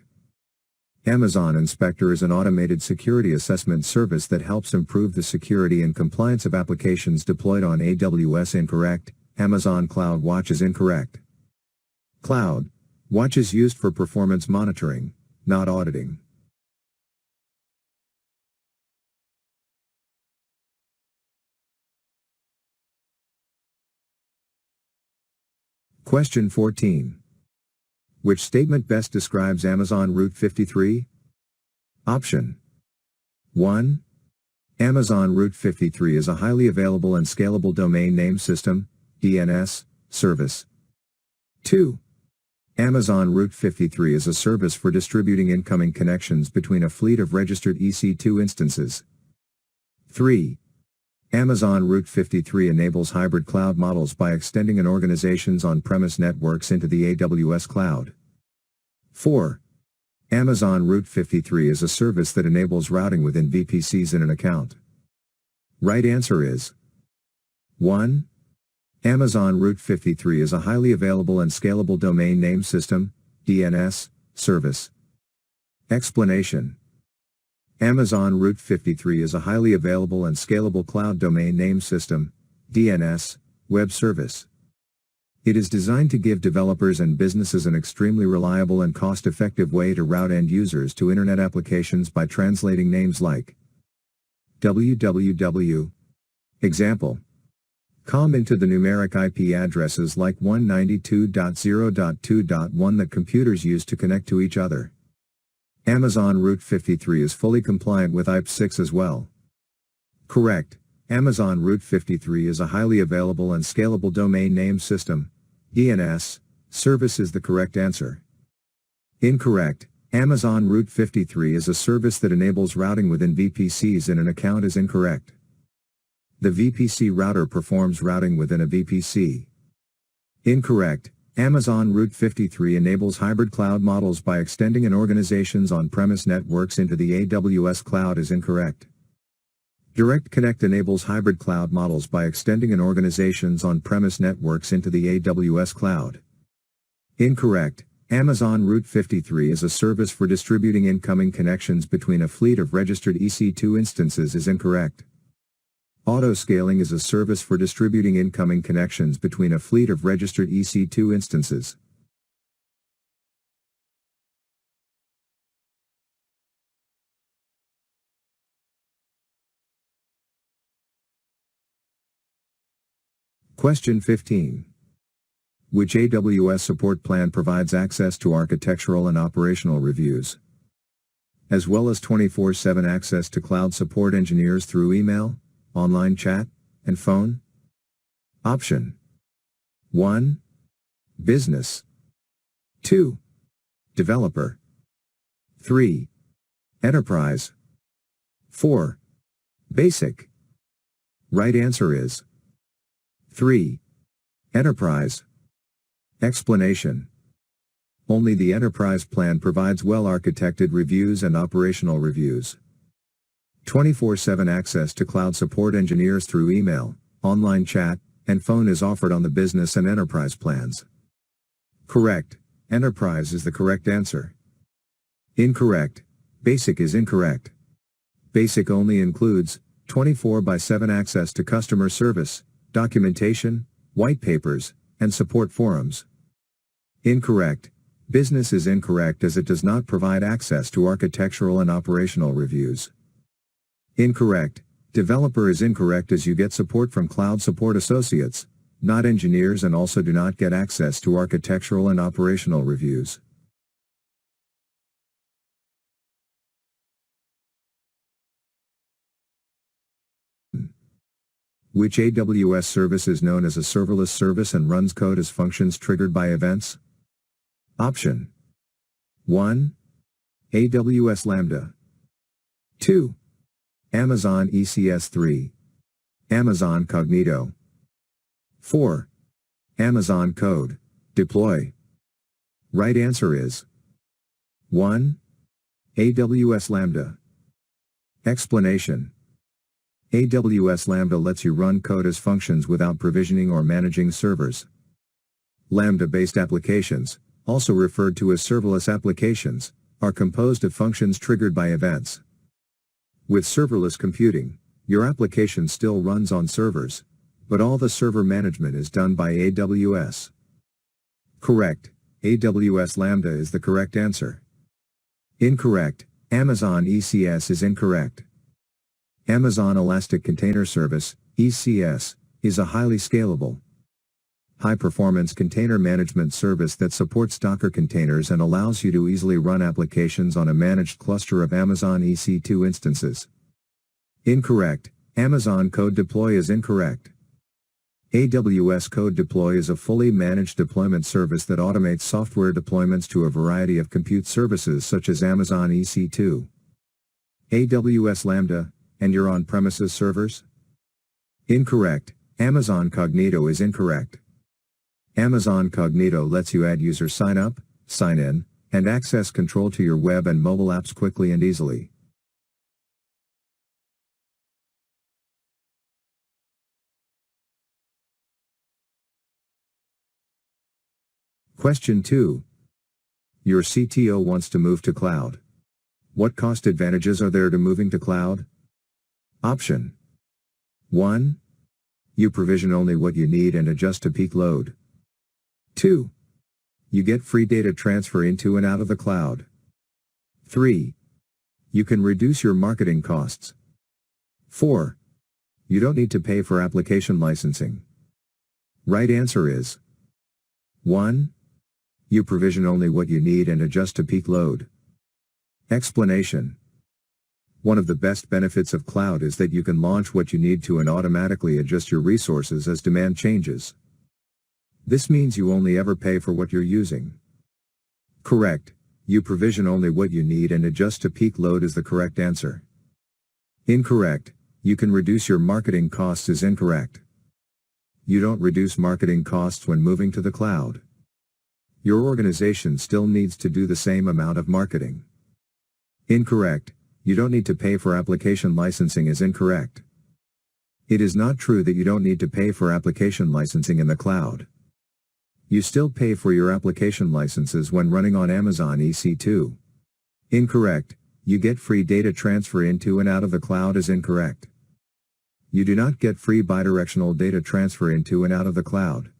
Amazon Inspector is an automated security assessment service that helps improve the security and compliance of applications deployed on AWS. Incorrect. Amazon CloudWatch is incorrect. CloudWatch is used for performance monitoring, not auditing. Question 14. Which statement best describes Amazon Route 53? Option 1. Amazon Route 53 is a highly available and scalable domain name system, DNS, service. 2. Amazon Route 53 is a service for distributing incoming connections between a fleet of registered EC2 instances. 3. Amazon Route 53 enables hybrid cloud models by extending an organization's on-premise networks into the AWS cloud. 4. Amazon Route 53 is a service that enables routing within VPCs in an account. Right answer is 1. Amazon Route 53 is a highly available and scalable domain name system, DNS, service. Explanation. Amazon Route 53 is a highly available and scalable cloud domain name system, DNS, web service. It is designed to give developers and businesses an extremely reliable and cost-effective way to route end users to Internet applications by translating names like www. Example. Com into the numeric IP addresses like 192.0.2.1 that computers use to connect to each other. Amazon Route 53 is fully compliant with IP6 as well. Correct. Amazon Route 53 is a highly available and scalable domain name system, DNS, service is the correct answer. Incorrect. Amazon Route 53 is a service that enables routing within VPCs in an account is incorrect. The VPC router performs routing within a VPC. Incorrect. Amazon Route 53 enables hybrid cloud models by extending an organization's on-premise networks into the AWS cloud is incorrect. Direct Connect enables hybrid cloud models by extending an organization's on-premise networks into the AWS cloud. Incorrect. Amazon Route 53 is a service for distributing incoming connections between a fleet of registered EC2 instances is incorrect. Autoscaling is a service for distributing incoming connections between a fleet of registered EC2 instances. Question 15. Which AWS support plan provides access to architectural and operational reviews, as well as 24/7 access to cloud support engineers through email, online chat, and phone? Option 1. Business. 2. Developer. 3. Enterprise. 4. Basic. Right answer is 3. Enterprise. Explanation. Only the Enterprise plan provides well-architected reviews and operational reviews. 24/7 access to cloud support engineers through email, online chat, and phone is offered on the Business and Enterprise plans. Correct. Enterprise is the correct answer. Incorrect. Basic is incorrect. Basic only includes 24/7 access to customer service, documentation, white papers, and support forums. Incorrect. Business is incorrect as it does not provide access to architectural and operational reviews. Incorrect. Developer is incorrect as you get support from cloud support associates, not engineers, and also do not get access to architectural and operational reviews. Which AWS service is known as a serverless service and runs code as functions triggered by events? Option 1. AWS Lambda. 2. Amazon ECS3. Amazon Cognito. 4. Amazon Code Deploy. Right answer is 1. AWS Lambda. Explanation. AWS Lambda lets you run code as functions without provisioning or managing servers. Lambda-based applications, also referred to as serverless applications, are composed of functions triggered by events. With serverless computing, your application still runs on servers, but all the server management is done by AWS. Correct. AWS Lambda is the correct answer. Incorrect. Amazon ECS is incorrect. Amazon Elastic Container Service, ECS, is a highly scalable, high-performance container management service that supports Docker containers and allows you to easily run applications on a managed cluster of Amazon EC2 instances. Incorrect. Amazon Code Deploy is incorrect. AWS Code Deploy is a fully managed deployment service that automates software deployments to a variety of compute services such as Amazon EC2, AWS Lambda, and your on-premises servers. Incorrect. Amazon Cognito is incorrect. Amazon Cognito lets you add user sign up, sign in, and access control to your web and mobile apps quickly and easily. Question 2. Your CTO wants to move to cloud. What cost advantages are there to moving to cloud? Option 1. You provision only what you need and adjust to peak load. 2. You get free data transfer into and out of the cloud. 3. You can reduce your marketing costs. 4. You don't need to pay for application licensing. Right answer is 1. You provision only what you need and adjust to peak load. Explanation. One of the best benefits of cloud is that you can launch what you need to and automatically adjust your resources as demand changes. This means you only ever pay for what you're using. Correct. You provision only what you need and adjust to peak load is the correct answer. Incorrect. You can reduce your marketing costs is incorrect. You don't reduce marketing costs when moving to the cloud. Your organization still needs to do the same amount of marketing. Incorrect. You don't need to pay for application licensing is incorrect. It is not true that you don't need to pay for application licensing in the cloud. You still pay for your application licenses when running on Amazon EC2. Incorrect. You get free data transfer into and out of the cloud is incorrect. You do not get free bidirectional data transfer into and out of the cloud.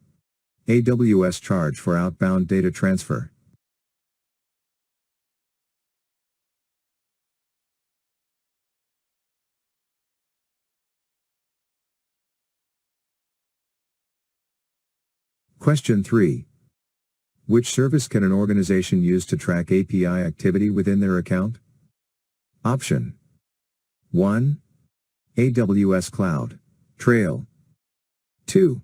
AWS charge for outbound data transfer. Question 3. Which service can an organization use to track API activity within their account? Option 1. AWS Cloud Trail. 2.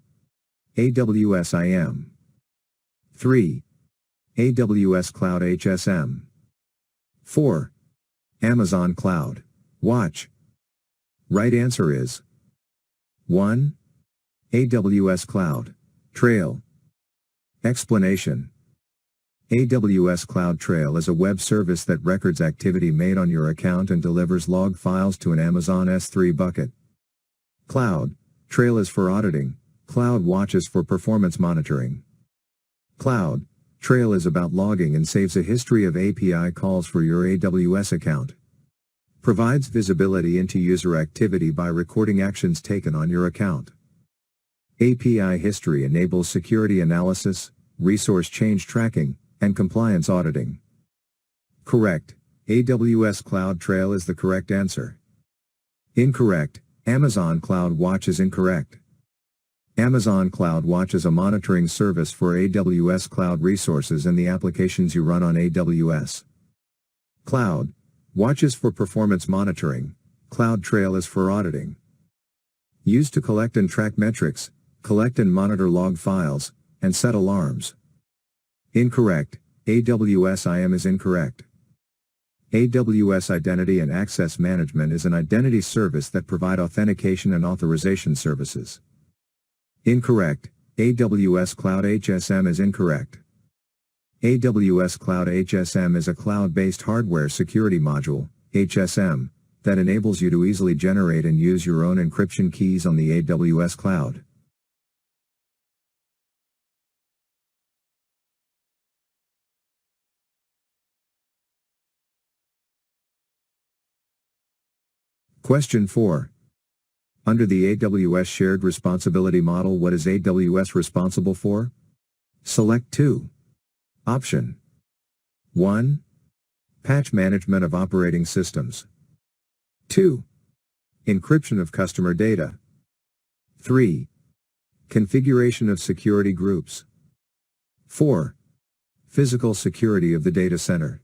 AWS IAM. 3. AWS CloudHSM. 4. Amazon Cloud Watch. Right answer is 1. AWS Cloud Trail. Explanation. AWS Cloud Trail is a web service that records activity made on your account and delivers log files to an Amazon S3 bucket. Cloud Trail is for auditing, Cloud Watch is for performance monitoring. Cloud Trail is about logging and saves a history of API calls for your AWS account. Provides visibility into user activity by recording actions taken on your account. API history enables security analysis, resource change tracking, and compliance auditing. Correct. AWS Cloud Trail is the correct answer. Incorrect. Amazon Cloud Watch is incorrect. Amazon Cloud Watch is a monitoring service for AWS cloud resources and the applications you run on AWS. Cloud Watch is for performance monitoring, Cloud Trail is for auditing. Used to collect and track metrics, collect and monitor log files, and set alarms. Incorrect. AWS IAM is incorrect. AWS Identity and Access Management is an identity service that provide authentication and authorization services. Incorrect. AWS CloudHSM is incorrect. AWS CloudHSM is a cloud-based hardware security module, HSM, that enables you to easily generate and use your own encryption keys on the AWS cloud. Question 4. Under the AWS Shared Responsibility Model, what is AWS responsible for? Select 2. Option 1. Patch management of operating systems. 2. Encryption of customer data. 3. Configuration of security groups. 4. Physical security of the data center.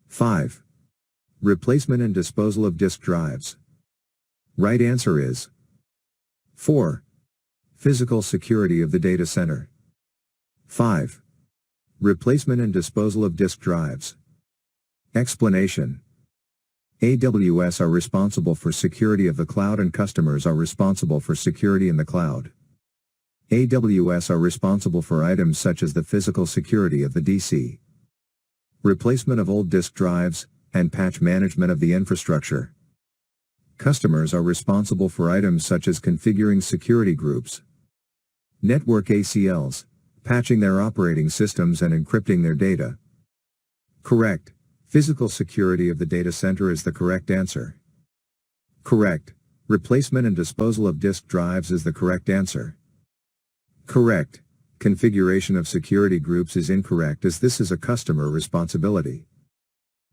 5. Replacement and disposal of disk drives. Right answer is 4. Physical security of the data center. 5. Replacement and disposal of disk drives. Explanation. AWS are responsible for security of the cloud and customers are responsible for security in the cloud. AWS are responsible for items such as the physical security of the DC, replacement of old disk drives, and patch management of the infrastructure. Customers are responsible for items such as configuring security groups, network ACLs, patching their operating systems and encrypting their data. Correct. Physical security of the data center is the correct answer. Correct. Replacement and disposal of disk drives is the correct answer. Correct. Configuration of security groups is incorrect as this is a customer responsibility.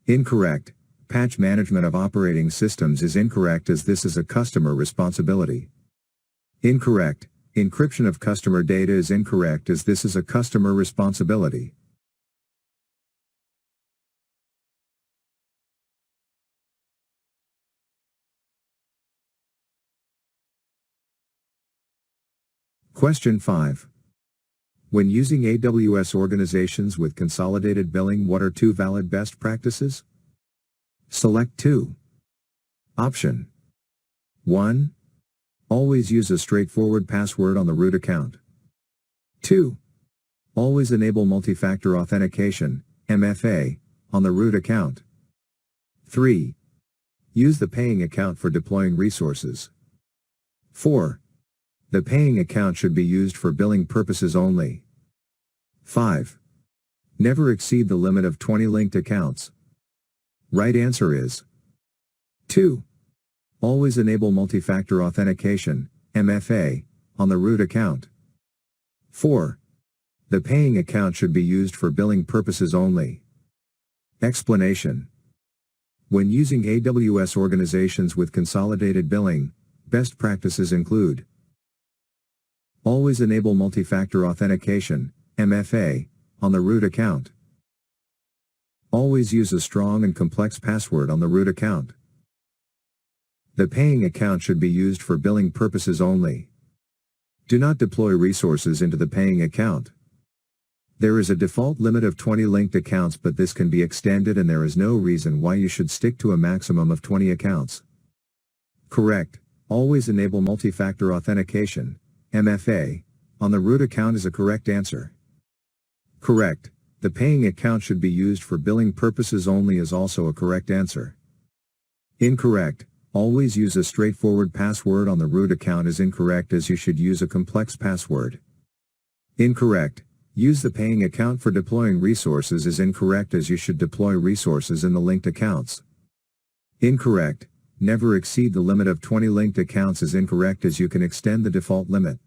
Incorrect. Patch management of operating systems is incorrect as this is a customer responsibility. Incorrect. Encryption of customer data is incorrect as this is a customer responsibility. Question 5. When using AWS organizations with consolidated billing, what are 2 valid best practices? Select 2. Option 1. Always use a straightforward password on the root account. 2. Always enable multi-factor authentication, MFA, on the root account. 3. Use the paying account for deploying resources. 4. The paying account should be used for billing purposes only. 5. Never exceed the limit of 20 linked accounts. Right answer is 2. Always enable multi-factor authentication, MFA, on the root account. 4. The paying account should be used for billing purposes only. Explanation. When using AWS organizations with consolidated billing, best practices include: always enable multi-factor authentication, MFA, on the root account. Always use a strong and complex password on the root account. The paying account should be used for billing purposes only. Do not deploy resources into the paying account. There is a default limit of 20 linked accounts, but this can be extended and there is no reason why you should stick to a maximum of 20 accounts. Correct. Always enable multi-factor authentication, MFA, on the root account is a correct answer. Correct. The paying account should be used for billing purposes only is also a correct answer. Incorrect. Always use a straightforward password on the root account is incorrect as you should use a complex password. Incorrect. Use the paying account for deploying resources is incorrect as you should deploy resources in the linked accounts. Incorrect. Never exceed the limit of 20 linked accounts is incorrect as you can extend the default limit.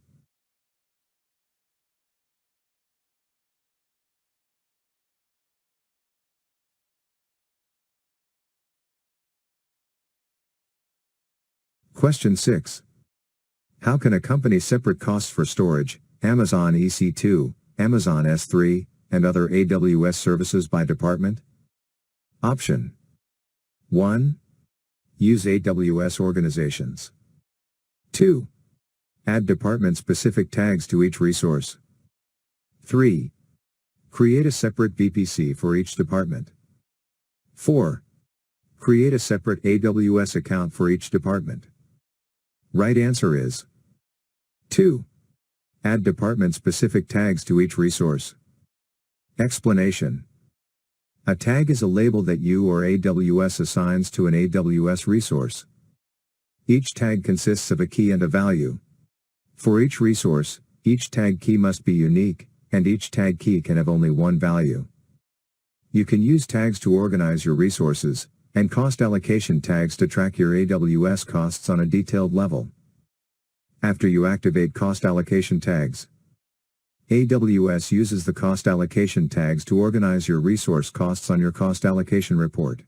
Question 6. How can a company separate costs for storage, Amazon EC2, Amazon S3, and other AWS services by department? Option 1. Use AWS organizations. 2. Add department-specific tags to each resource. 3. Create a separate VPC for each department. 4. Create a separate AWS account for each department. Right answer is 2. Add department-specific tags to each resource. Explanation. A tag is a label that you or AWS assigns to an AWS resource. Each tag consists of a key and a value. For each resource, each tag key must be unique, and each tag key can have only one value. You can use tags to organize your resources, and cost allocation tags to track your AWS costs on a detailed level. After you activate cost allocation tags, AWS uses the cost allocation tags to organize your resource costs on your cost allocation report.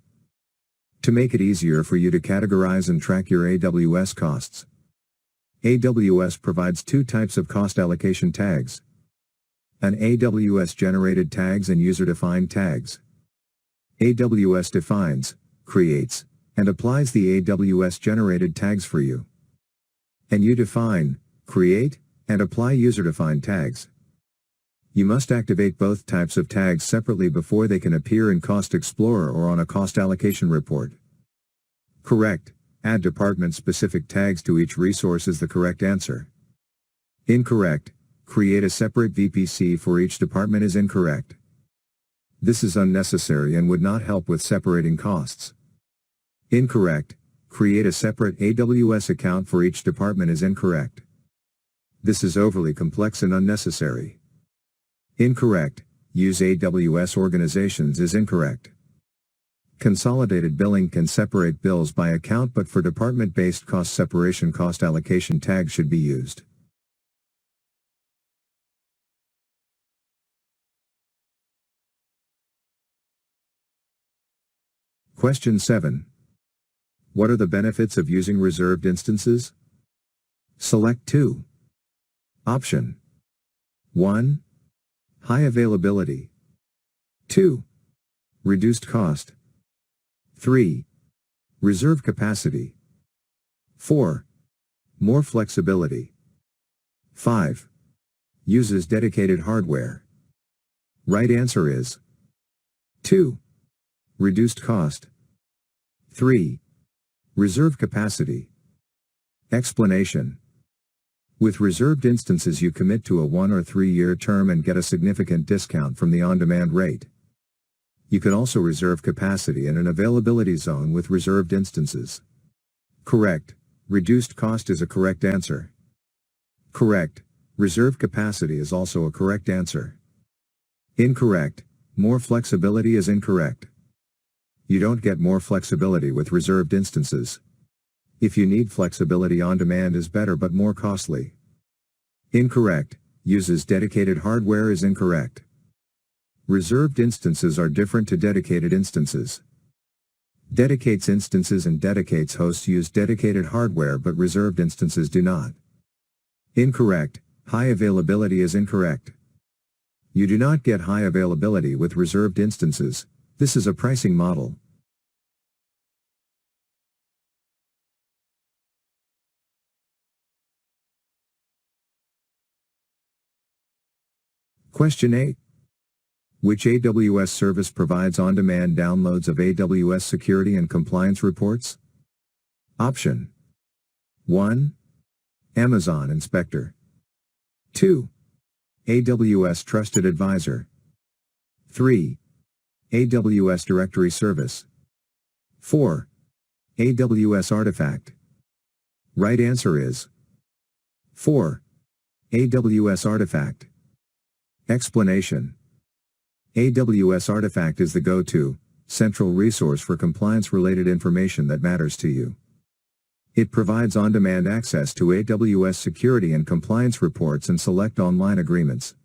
To make it easier for you to categorize and track your AWS costs, AWS provides 2 types of cost allocation tags: an AWS generated tags and user-defined tags. AWS defines, creates, and applies the AWS generated tags for you. And you define, create, and apply user-defined tags. You must activate both types of tags separately before they can appear in Cost Explorer or on a cost allocation report. Correct. Add department-specific tags to each resource is the correct answer. Incorrect. Create a separate VPC for each department is incorrect. This is unnecessary and would not help with separating costs. Incorrect. Create a separate AWS account for each department is incorrect. This is overly complex and unnecessary. Incorrect. Use AWS organizations is incorrect. Consolidated billing can separate bills by account, but for department-based cost separation, cost allocation tags should be used. Question 7. What are the benefits of using reserved instances? Select 2. Option 1. High availability. 2. Reduced cost. 3. Reserve capacity. 4. More flexibility. 5. Uses dedicated hardware. Right answer is 2. Reduced cost. 3. Reserve capacity. Explanation. With reserved instances you commit to a 1 or 3 year term and get a significant discount from the on-demand rate. You can also reserve capacity in an availability zone with reserved instances. Correct. Reduced cost is a correct answer. Correct. Reserve capacity is also a correct answer. Incorrect. More flexibility is incorrect. You don't get more flexibility with reserved instances. If you need flexibility, on demand is better but more costly. Incorrect. Uses dedicated hardware is incorrect. Reserved instances are different to dedicated instances. Dedicates instances and dedicates hosts use dedicated hardware, but reserved instances do not. Incorrect. High availability is incorrect. You do not get high availability with reserved instances. This is a pricing model. Question 8. Which AWS service provides on-demand downloads of AWS security and compliance reports? Option 1. Amazon Inspector. 2. AWS Trusted Advisor. 3. AWS Directory Service. 4. AWS Artifact. Right answer is 4. AWS Artifact. Explanation. AWS Artifact is the go-to, central resource for compliance-related information that matters to you. It provides on-demand access to AWS security and compliance reports and select online agreements.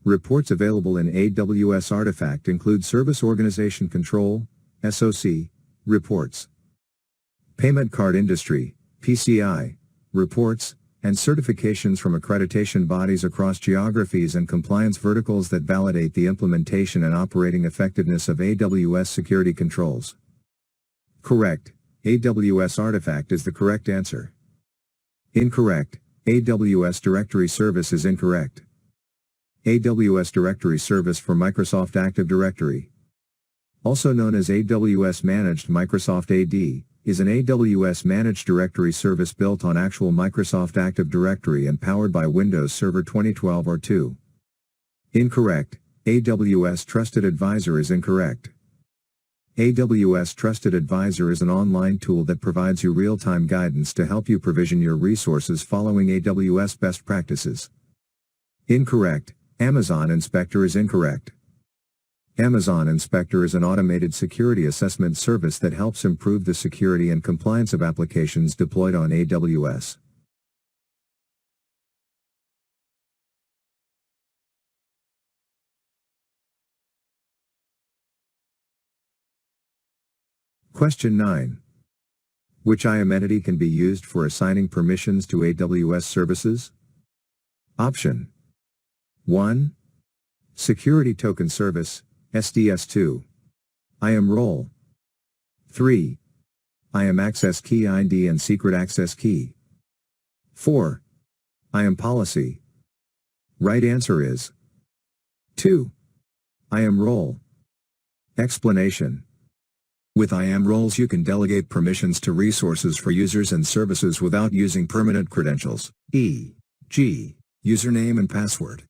Reports available in AWS Artifact include Service Organization Control, SOC, reports, Payment Card Industry, PCI, reports, and certifications from accreditation bodies across geographies and compliance verticals that validate the implementation and operating effectiveness of AWS security controls. Correct. AWS Artifact is the correct answer. Incorrect. AWS Directory Service is incorrect. AWS Directory Service for Microsoft Active Directory, also known as AWS Managed Microsoft AD, is an AWS Managed Directory Service built on actual Microsoft Active Directory and powered by Windows Server 2012 or 2. Incorrect. AWS Trusted Advisor is incorrect. AWS Trusted Advisor is an online tool that provides you real-time guidance to help you provision your resources following AWS best practices. Incorrect. Amazon Inspector is incorrect. Amazon Inspector is an automated security assessment service that helps improve the security and compliance of applications deployed on AWS. Question 9. Which IAM entity can be used for assigning permissions to AWS services? Option 1. Security Token Service, SDS2. IAM Role. 3. IAM Access Key ID and Secret Access Key. 4. IAM Policy. Right answer is 2. IAM Role. Explanation. With IAM roles you can delegate permissions to resources for users and services without using permanent credentials, e.g., username and password.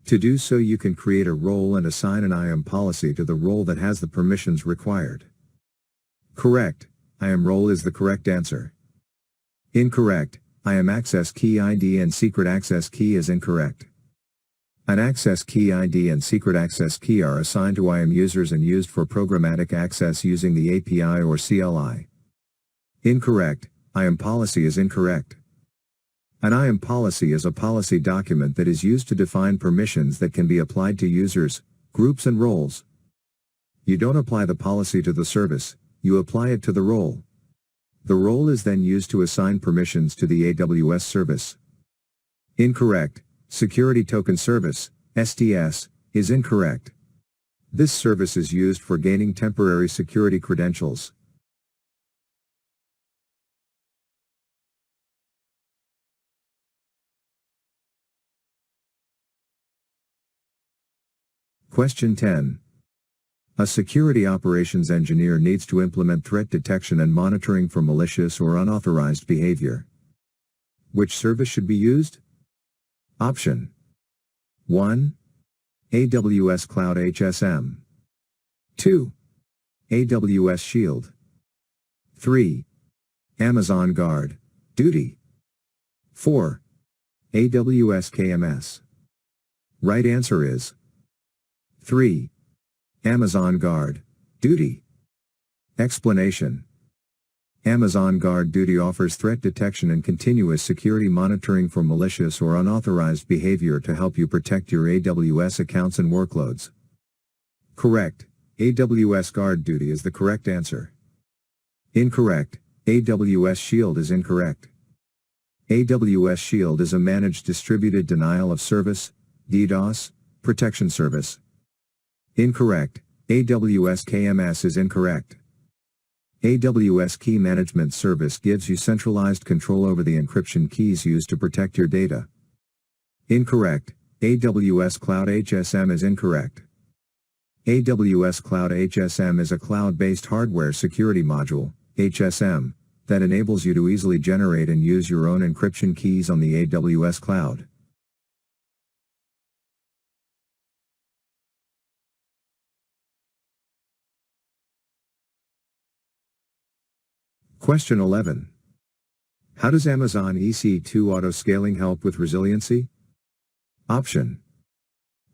To do so you can create a role and assign an IAM policy to the role that has the permissions required. Correct, IAM role is the correct answer. Incorrect, IAM access key ID and secret access key is incorrect. An access key ID and secret access key are assigned to IAM users and used for programmatic access using the API or CLI. Incorrect, IAM policy is incorrect. An IAM policy is a policy document that is used to define permissions that can be applied to users, groups and roles. You don't apply the policy to the service, you apply it to the role. The role is then used to assign permissions to the AWS service. Incorrect. Security Token Service, STS, is incorrect. This service is used for gaining temporary security credentials. Question 10. A security operations engineer needs to implement threat detection and monitoring for malicious or unauthorized behavior. Which service should be used? Option 1. AWS CloudHSM. 2. AWS Shield. 3. Amazon Guard Duty. 4. AWS KMS. Right answer is 3. Amazon Guard Duty. Explanation. Amazon Guard Duty offers threat detection and continuous security monitoring for malicious or unauthorized behavior to help you protect your AWS accounts and workloads. Correct. AWS Guard Duty is the correct answer. Incorrect. AWS Shield is incorrect. AWS Shield is a managed distributed denial of service, DDoS, protection service. Incorrect. AWS KMS is incorrect. AWS Key Management Service gives you centralized control over the encryption keys used to protect your data. Incorrect. AWS CloudHSM is incorrect. AWS CloudHSM is a cloud-based hardware security module, HSM, that enables you to easily generate and use your own encryption keys on the AWS cloud. Question 11. How does Amazon EC2 auto-scaling help with resiliency? Option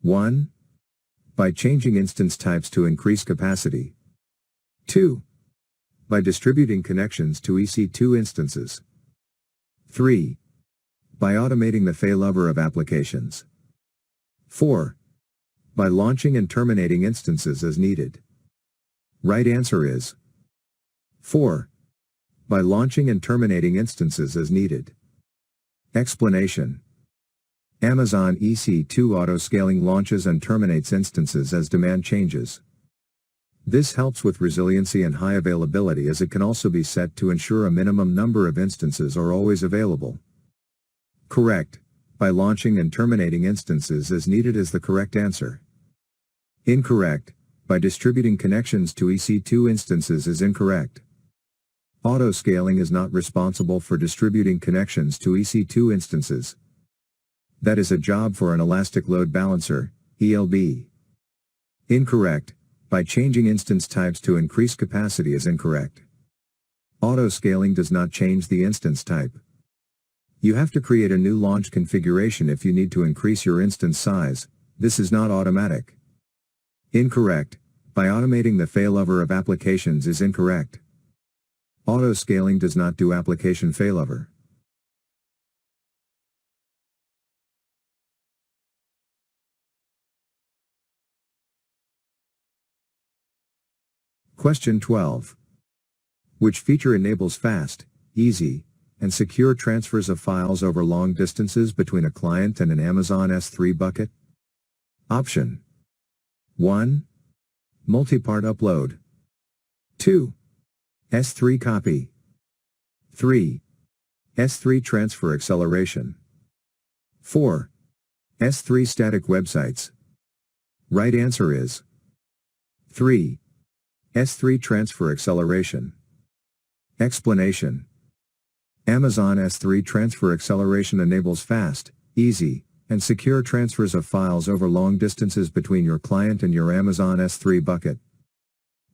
1. By changing instance types to increase capacity. 2. By distributing connections to EC2 instances. 3. By automating the failover of applications. 4. By launching and terminating instances as needed. Right answer is 4. By launching and terminating instances as needed. Explanation. Amazon EC2 auto-scaling launches and terminates instances as demand changes. This helps with resiliency and high availability as it can also be set to ensure a minimum number of instances are always available. Correct. By launching and terminating instances as needed is the correct answer. Incorrect. By distributing connections to EC2 instances is incorrect. Auto-scaling is not responsible for distributing connections to EC2 instances. That is a job for an elastic load balancer, ELB. Incorrect. By changing instance types to increase capacity is incorrect. Auto-scaling does not change the instance type. You have to create a new launch configuration if you need to increase your instance size. This is not automatic. Incorrect. By automating the failover of applications is incorrect. Auto-scaling does not do application failover. Question 12. Which feature enables fast, easy, and secure transfers of files over long distances between a client and an Amazon S3 bucket? Option 1. Multi-part upload. 2. S3 copy. 3. S3 transfer acceleration. 4. S3 static websites. Right answer is 3. S3 Transfer Acceleration. Explanation. Amazon S3 Transfer Acceleration enables fast, easy, and secure transfers of files over long distances between your client and your Amazon S3 bucket.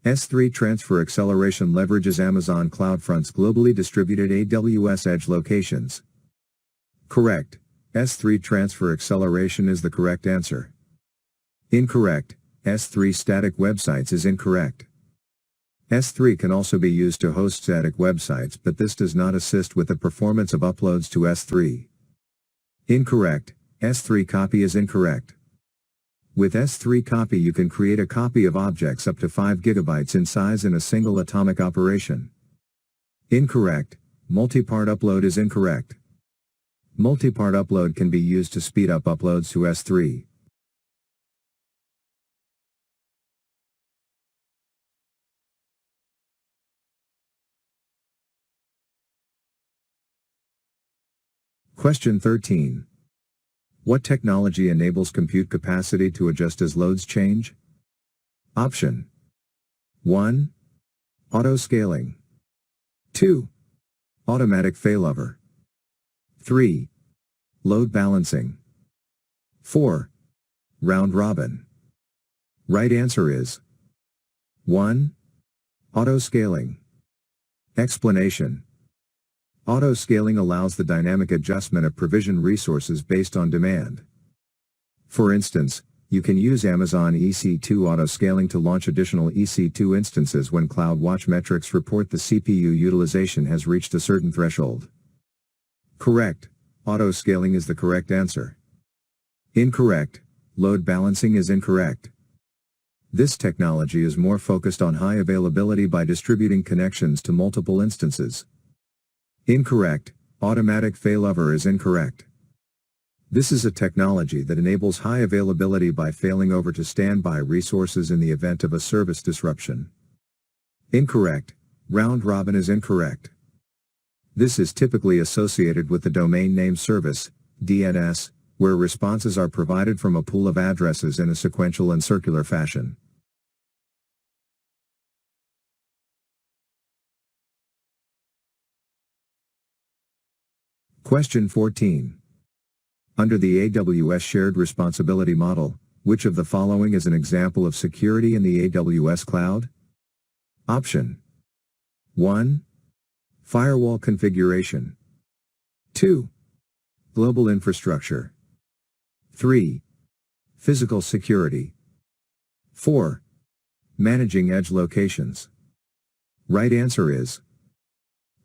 S3 Transfer Acceleration leverages Amazon CloudFront's globally distributed AWS Edge locations. Correct. S3 Transfer Acceleration is the correct answer. Incorrect. S3 Static Websites is incorrect. S3 can also be used to host static websites, but this does not assist with the performance of uploads to S3. Incorrect. S3 Copy is incorrect. With S3 Copy you can create a copy of objects up to 5 GB in size in a single atomic operation. Incorrect. Multi-part upload is incorrect. Multi-part upload can be used to speed up uploads to S3. Question 13. What technology enables compute capacity to adjust as loads change? Option 1. Auto-scaling. 2. Automatic failover. 3. Load balancing. 4. Round robin. Right answer is 1. Auto-scaling. Explanation. Auto-scaling allows the dynamic adjustment of provision resources based on demand. For instance, you can use Amazon EC2 auto-scaling to launch additional EC2 instances when CloudWatch metrics report the CPU utilization has reached a certain threshold. Correct. Auto-scaling is the correct answer. Incorrect. Load balancing is incorrect. This technology is more focused on high availability by distributing connections to multiple instances. Incorrect. Automatic failover is incorrect. This is a technology that enables high availability by failing over to standby resources in the event of a service disruption. Incorrect. Round robin is incorrect. This is typically associated with the domain name service, DNS, where responses are provided from a pool of addresses in a sequential and circular fashion. Question 14. Under the AWS Shared Responsibility Model, which of the following is an example of security in the AWS Cloud? Option 1. Firewall configuration. 2. Global infrastructure. 3. Physical security. 4. Managing edge locations. Right answer is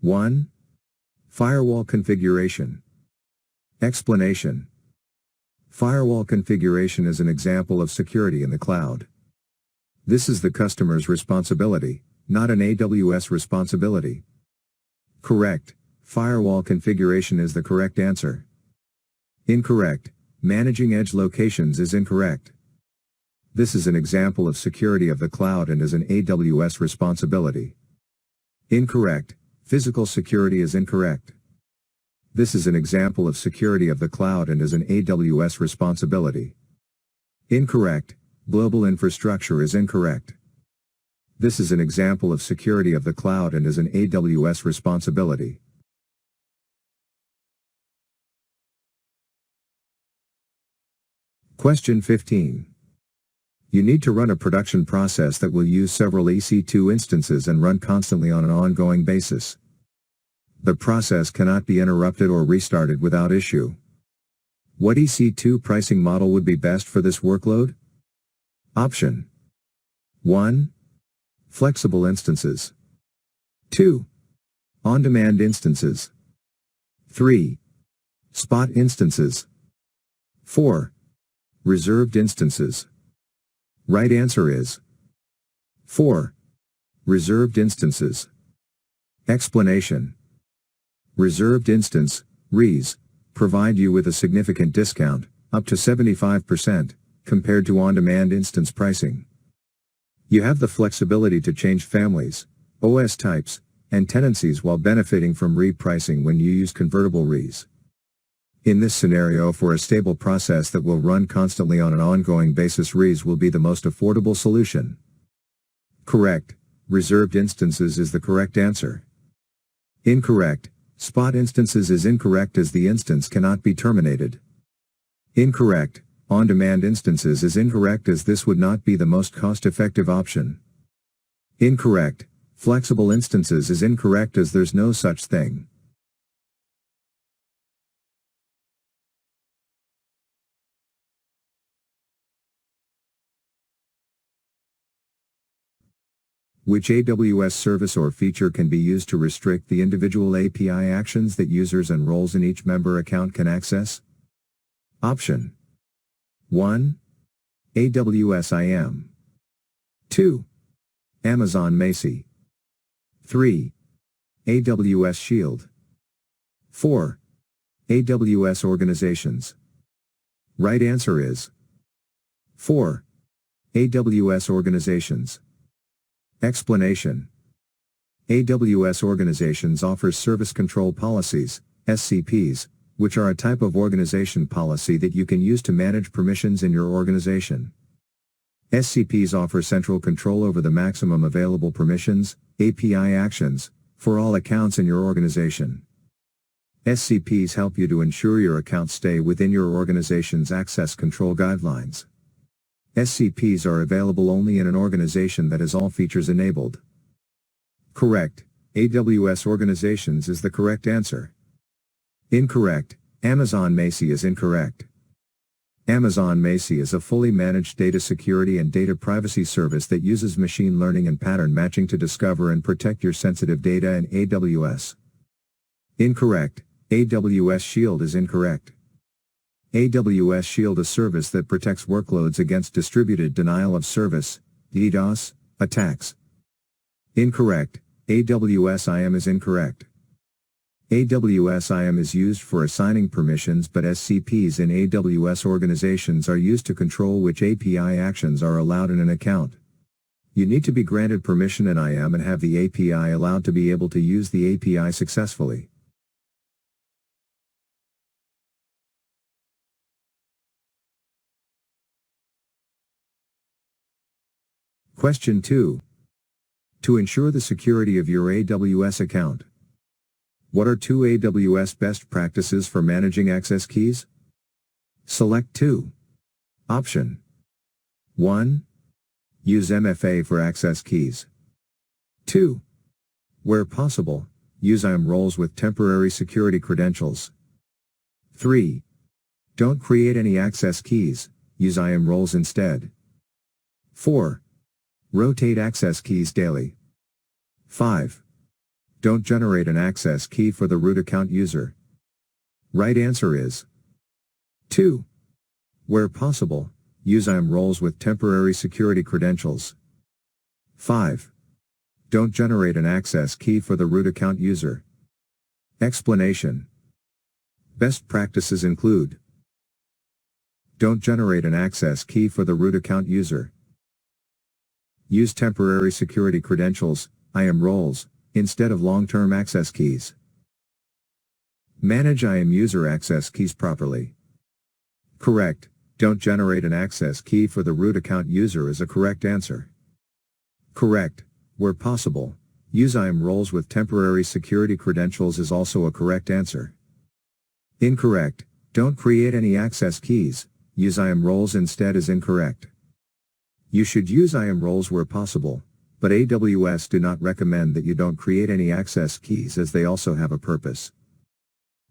1. Firewall configuration. Explanation. Firewall configuration is an example of security in the cloud. This is the customer's responsibility, not an AWS responsibility. Correct. Firewall configuration is the correct answer. Incorrect. Managing edge locations is incorrect. This is an example of security of the cloud and is an AWS responsibility. Incorrect. Physical security is incorrect. This is an example of security of the cloud and is an AWS responsibility. Incorrect. Global infrastructure is incorrect. This is an example of security of the cloud and is an AWS responsibility. Question 15. You need to run a production process that will use several EC2 instances and run constantly on an ongoing basis. The process cannot be interrupted or restarted without issue. What EC2 pricing model would be best for this workload? Option 1. Flexible instances. 2. On-demand instances. 3. Spot instances. 4. Reserved instances. Right answer is 4. Reserved instances. Explanation. Reserved instance, REIS, provide you with a significant discount, up to 75%, compared to on-demand instance pricing. You have the flexibility to change families, OS types, and tenancies while benefiting from repricing when you use convertible REIS. In this scenario, for a stable process that will run constantly on an ongoing basis, REIS will be the most affordable solution. Correct. reserved instances is the correct answer. Incorrect. Spot instances is incorrect as the instance cannot be terminated. Incorrect. On-demand instances is incorrect as this would not be the most cost-effective option. Incorrect. Flexible instances is incorrect as there's no such thing. Which AWS service or feature can be used to restrict the individual API actions that users and roles in each member account can access? Option 1. AWS IAM. 2. Amazon Macie. 3. AWS Shield. 4. AWS Organizations. Right answer is 4. AWS Organizations. Explanation. AWS Organizations offers Service Control Policies, SCPs, which are a type of organization policy that you can use to manage permissions in your organization. SCPs offer central control over the maximum available permissions, API actions, for all accounts in your organization. SCPs help you to ensure your accounts stay within your organization's access control guidelines. SCPs are available only in an organization that has all features enabled. Correct. AWS Organizations is the correct answer. Incorrect. Amazon Macie is incorrect. Amazon Macie is a fully managed data security and data privacy service that uses machine learning and pattern matching to discover and protect your sensitive data in AWS. Incorrect. AWS Shield is incorrect. AWS Shield is a service that protects workloads against distributed denial of service, DDoS, attacks. Incorrect. AWS IAM is incorrect. AWS IAM is used for assigning permissions, but SCPs in AWS organizations are used to control which API actions are allowed in an account. You need to be granted permission in IAM and have the API allowed to be able to use the API successfully. Question 2. To ensure the security of your AWS account, what are 2 AWS best practices for managing access keys? Select 2. Option 1. Use MFA for access keys. 2. Where possible, use IAM roles with temporary security credentials. 3. Don't create any access keys, use IAM roles instead. 4. Rotate access keys daily. 5. Don't generate an access key for the root account user. Right answer is 2. Where possible, use IAM roles with temporary security credentials. 5. Don't generate an access key for the root account user. Explanation. Best practices include: don't generate an access key for the root account user. Use temporary security credentials, IAM roles, instead of long-term access keys. Manage IAM user access keys properly. Correct. Don't generate an access key for the root account user is a correct answer. Correct. Where possible, use IAM roles with temporary security credentials is also a correct answer. Incorrect. Don't create any access keys, use IAM roles instead is incorrect. You should use IAM roles where possible, but AWS do not recommend that you don't create any access keys as they also have a purpose.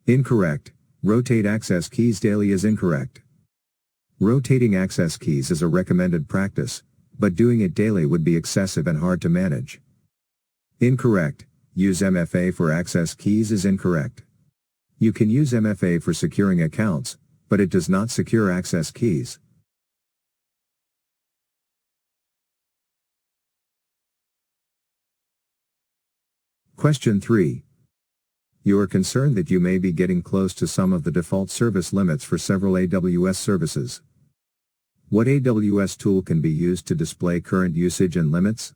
Incorrect. Rotate access keys daily is incorrect. Rotating access keys is a recommended practice, but doing it daily would be excessive and hard to manage. Incorrect. Use MFA for access keys is incorrect. You can use MFA for securing accounts, but it does not secure access keys. Question 3. You are concerned that you may be getting close to some of the default service limits for several AWS services. What AWS tool can be used to display current usage and limits?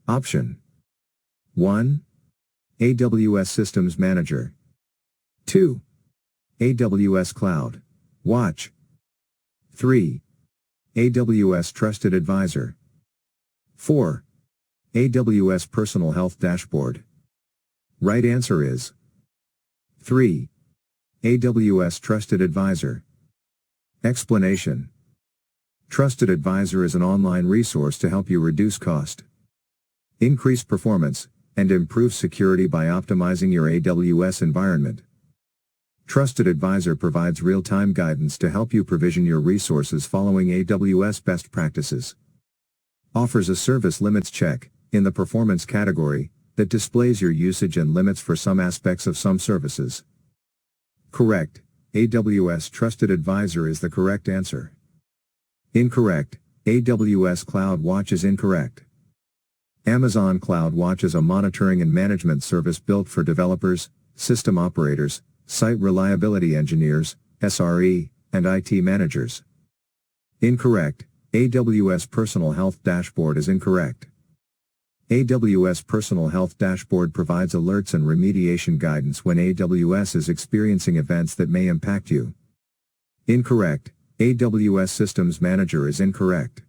Option 1. AWS Systems Manager. 2. AWS Cloud Watch. 3. AWS Trusted Advisor. 4. AWS Personal Health Dashboard. Right answer is 3. AWS Trusted Advisor. Explanation. Trusted Advisor is an online resource to help you reduce cost, increase performance, and improve security by optimizing your AWS environment. Trusted Advisor provides real-time guidance to help you provision your resources following AWS best practices. Offers a service limits check, in the performance category, that displays your usage and limits for some aspects of some services. Correct. AWS Trusted Advisor is the correct answer. Incorrect. AWS CloudWatch is incorrect. Amazon CloudWatch is a monitoring and management service built for developers, system operators, site reliability engineers, SRE, and IT managers. Incorrect. AWS Personal Health Dashboard is incorrect. AWS Personal Health Dashboard provides alerts and remediation guidance when AWS is experiencing events that may impact you. Incorrect. AWS Systems Manager is incorrect.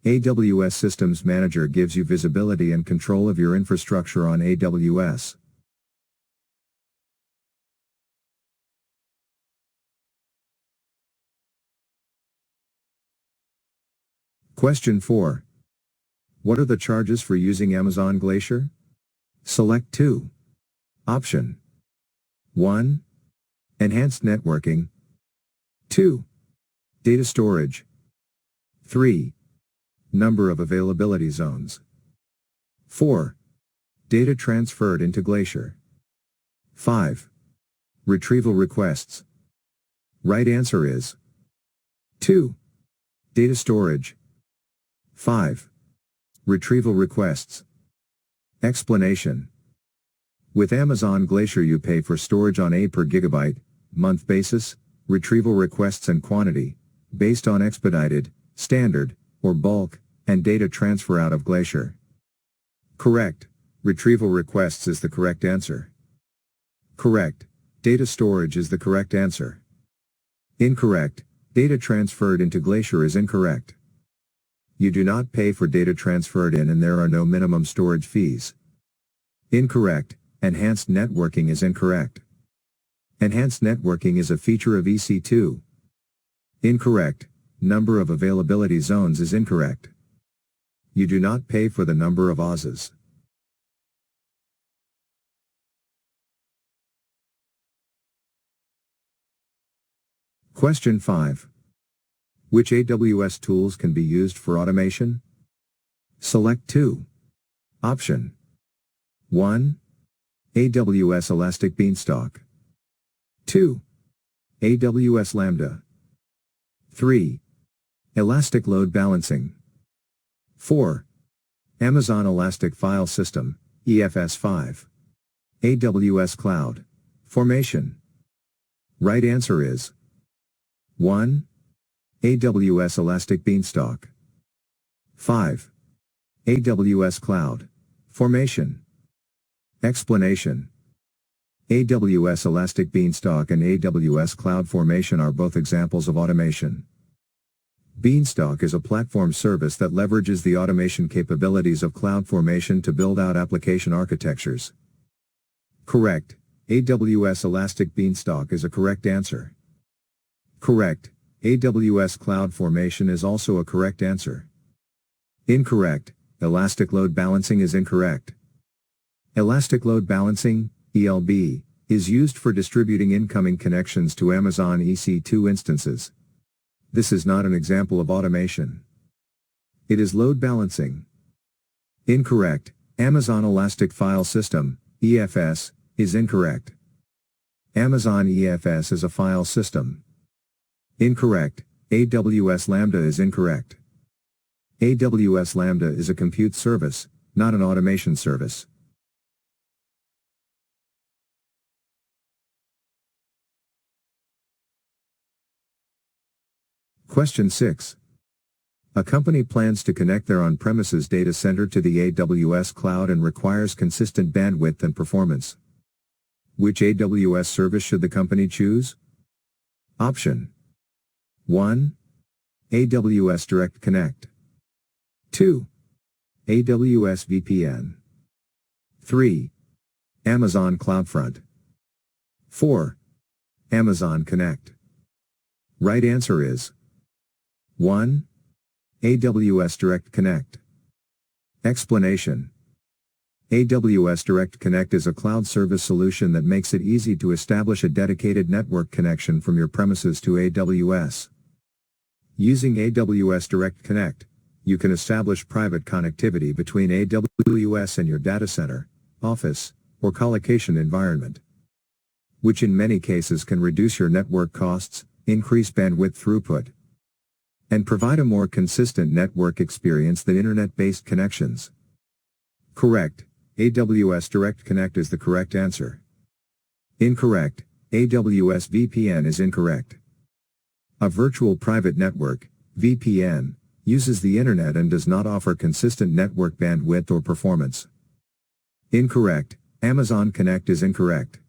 AWS Systems Manager gives you visibility and control of your infrastructure on AWS. Question 4. What are the charges for using Amazon Glacier? Select 2. Option 1. Enhanced networking. 2. Data storage. 3. Number of availability zones. 4. Data transferred into Glacier. 5. Retrieval requests. Right answer is 2. Data storage. 5. Retrieval requests. Explanation. With Amazon Glacier you pay for storage on a per gigabyte, month basis, retrieval requests and quantity, based on expedited, standard, or bulk, and data transfer out of Glacier. Correct. Retrieval requests is the correct answer. Correct. Data storage is the correct answer. Incorrect. Data transferred into Glacier is incorrect. You do not pay for data transferred in and there are no minimum storage fees. Incorrect. Enhanced networking is incorrect. Enhanced networking is a feature of EC2. Incorrect. Number of availability zones is incorrect. You do not pay for the number of OSs. Question 5. Which AWS tools can be used for automation? Select 2. Option 1. AWS Elastic Beanstalk. 2. AWS Lambda. 3. Elastic Load Balancing. 4. Amazon Elastic File System, EFS5. AWS Cloud Formation. Right answer is 1. AWS Elastic Beanstalk. 5. AWS Cloud Formation. Explanation. AWS Elastic Beanstalk and AWS Cloud Formation are both examples of automation. Beanstalk is a platform service that leverages the automation capabilities of CloudFormation to build out application architectures. Correct. AWS Elastic Beanstalk is a correct answer. Correct. AWS CloudFormation is also a correct answer. Incorrect. Elastic Load Balancing is incorrect. Elastic Load Balancing, ELB, is used for distributing incoming connections to Amazon EC2 instances. This is not an example of automation. It is load balancing. Incorrect. Amazon Elastic File System, EFS, is incorrect. Amazon EFS is a file system. Incorrect. AWS Lambda is incorrect. AWS Lambda is a compute service, not an automation service. Question 6. A company plans to connect their on-premises data center to the AWS cloud and requires consistent bandwidth and performance. Which AWS service should the company choose? Option 1. AWS Direct Connect. 2. AWS VPN. 3. Amazon CloudFront. 4. Amazon Connect. Right answer is 1. AWS Direct Connect. Explanation. AWS Direct Connect is a cloud service solution that makes it easy to establish a dedicated network connection from your premises to AWS. Using AWS Direct Connect, you can establish private connectivity between AWS and your data center, office, or colocation environment, which in many cases can reduce your network costs, increase bandwidth throughput, and provide a more consistent network experience than internet-based connections. Correct. AWS Direct Connect is the correct answer. Incorrect. AWS VPN is incorrect. A virtual private network, VPN, uses the internet and does not offer consistent network bandwidth or performance. Incorrect. Amazon Connect is incorrect.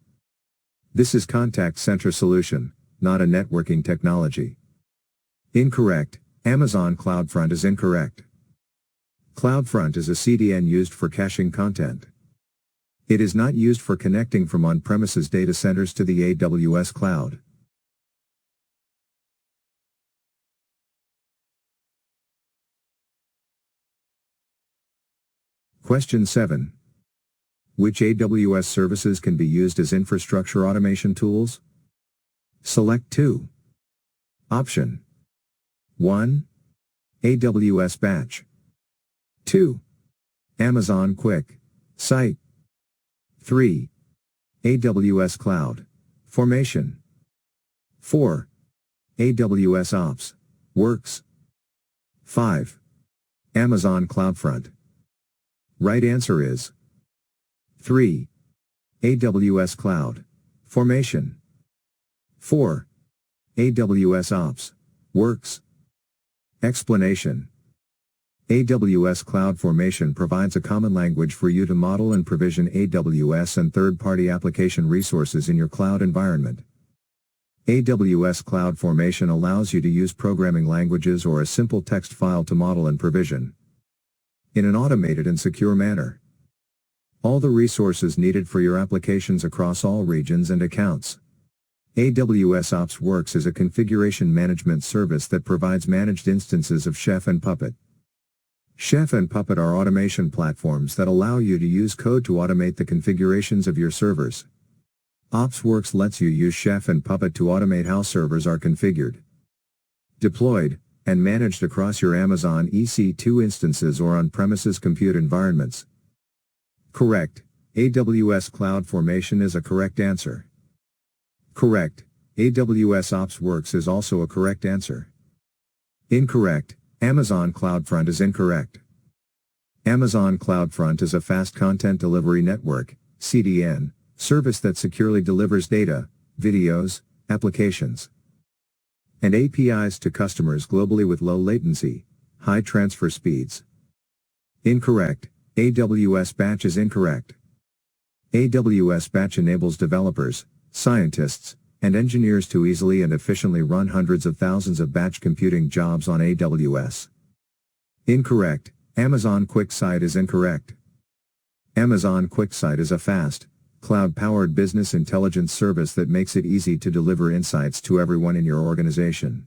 This is contact center solution, not a networking technology. Incorrect. Amazon CloudFront is incorrect. CloudFront is a CDN used for caching content. It is not used for connecting from on-premises data centers to the AWS cloud. Question 7. Which AWS services can be used as infrastructure automation tools? Select 2. Option 1. AWS Batch. 2. Amazon Quick Site. 3. AWS Cloud Formation. 4. AWS Ops Works. 5. Amazon CloudFront. Right answer is 3. AWS Cloud Formation. 4. AWS Ops Works. Explanation. AWS Cloud Formation provides a common language for you to model and provision AWS and third-party application resources in your cloud environment. AWS Cloud Formation allows you to use programming languages or a simple text file to model and provision in an automated and secure manner all the resources needed for your applications across all regions and accounts. AWS Ops Works is a configuration management service that provides managed instances of Chef and Puppet. Chef and Puppet are automation platforms that allow you to use code to automate the configurations of your servers. OpsWorks lets you use Chef and Puppet to automate how servers are configured, deployed, and managed across your Amazon EC2 instances or on-premises compute environments. Correct. AWS Cloud Formation is a correct answer. Correct. AWS OpsWorks is also a correct answer. Incorrect. Amazon CloudFront is incorrect. Amazon CloudFront is a fast content delivery network, CDN, service that securely delivers data, videos, applications, and APIs to customers globally with low latency, high transfer speeds. Incorrect. AWS Batch is incorrect. AWS Batch enables developers, scientists, and engineers to easily and efficiently run hundreds of thousands of batch computing jobs on AWS. Incorrect. Amazon QuickSight is incorrect. Amazon QuickSight is a fast, cloud-powered business intelligence service that makes it easy to deliver insights to everyone in your organization.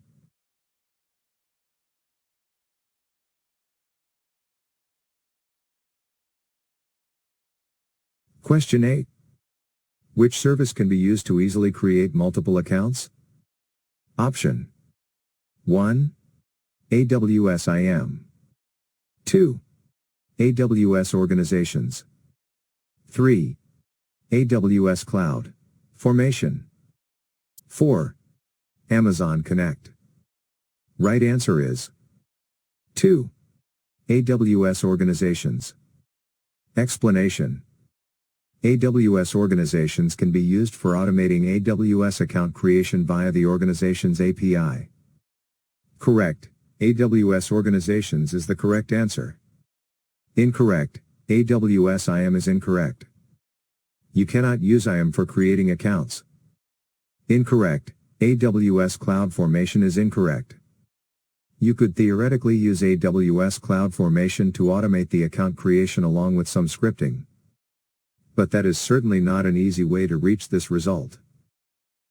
Question 8. Which service can be used to easily create multiple accounts? Option 1. AWS IAM. 2. AWS Organizations. 3. AWS Cloud Formation. 4. Amazon Connect. Right answer is 2. AWS Organizations. Explanation. AWS Organizations can be used for automating AWS account creation via the organization's API. Correct. AWS Organizations is the correct answer. Incorrect. AWS IAM is incorrect. You cannot use IAM for creating accounts. Incorrect. AWS Cloud Formation is incorrect. You could theoretically use AWS CloudFormation to automate the account creation along with some scripting. But that is certainly not an easy way to reach this result.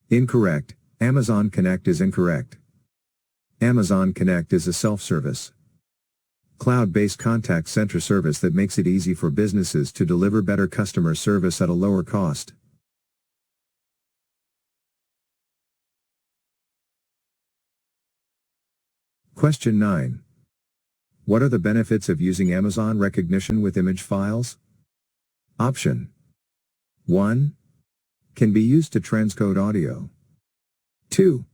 Incorrect. Amazon Connect is incorrect. Amazon Connect is a self-service, cloud-based contact center service that makes it easy for businesses to deliver better customer service at a lower cost. Question 9. What are the benefits of using Amazon recognition with image files? Option 1. Can be used to transcode audio. 2.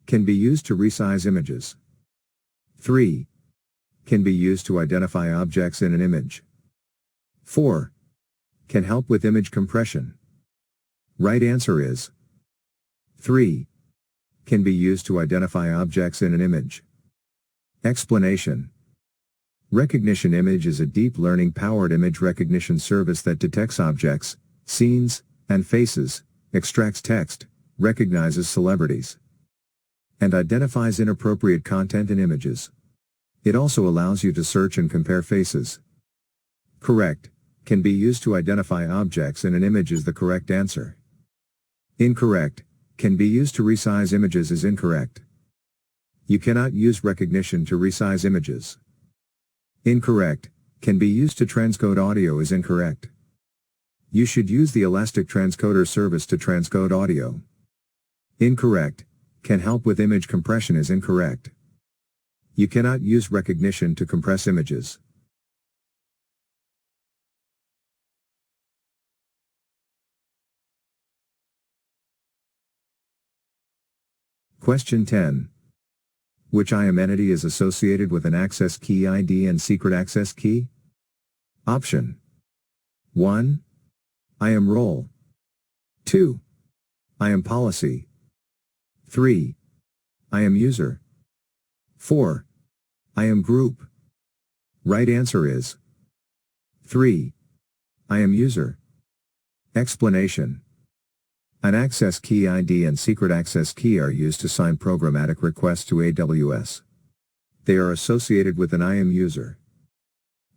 Can be used to resize images. 3. Can be used to identify objects in an image. 4. Can help with image compression. Right answer is 3. Can be used to identify objects in an image. Explanation. Recognition Image is a deep learning-powered image recognition service that detects objects, scenes, and faces, extracts text, recognizes celebrities, and identifies inappropriate content in images. It also allows you to search and compare faces. Correct. Can be used to identify objects in an image is the correct answer. Incorrect. Can be used to resize images is incorrect. You cannot use recognition to resize images. Incorrect. Can be used to transcode audio is incorrect. You should use the Elastic Transcoder service to transcode audio. Incorrect. Can help with image compression is incorrect. You cannot use recognition to compress images. Question 10. Which IAM entity is associated with an access key ID and secret access key? Option 1. IAM role. 2. IAM policy. 3. IAM user. 4. IAM group. Right answer is 3. IAM user. Explanation. An access key ID and secret access key are used to sign programmatic requests to AWS. They are associated with an IAM user.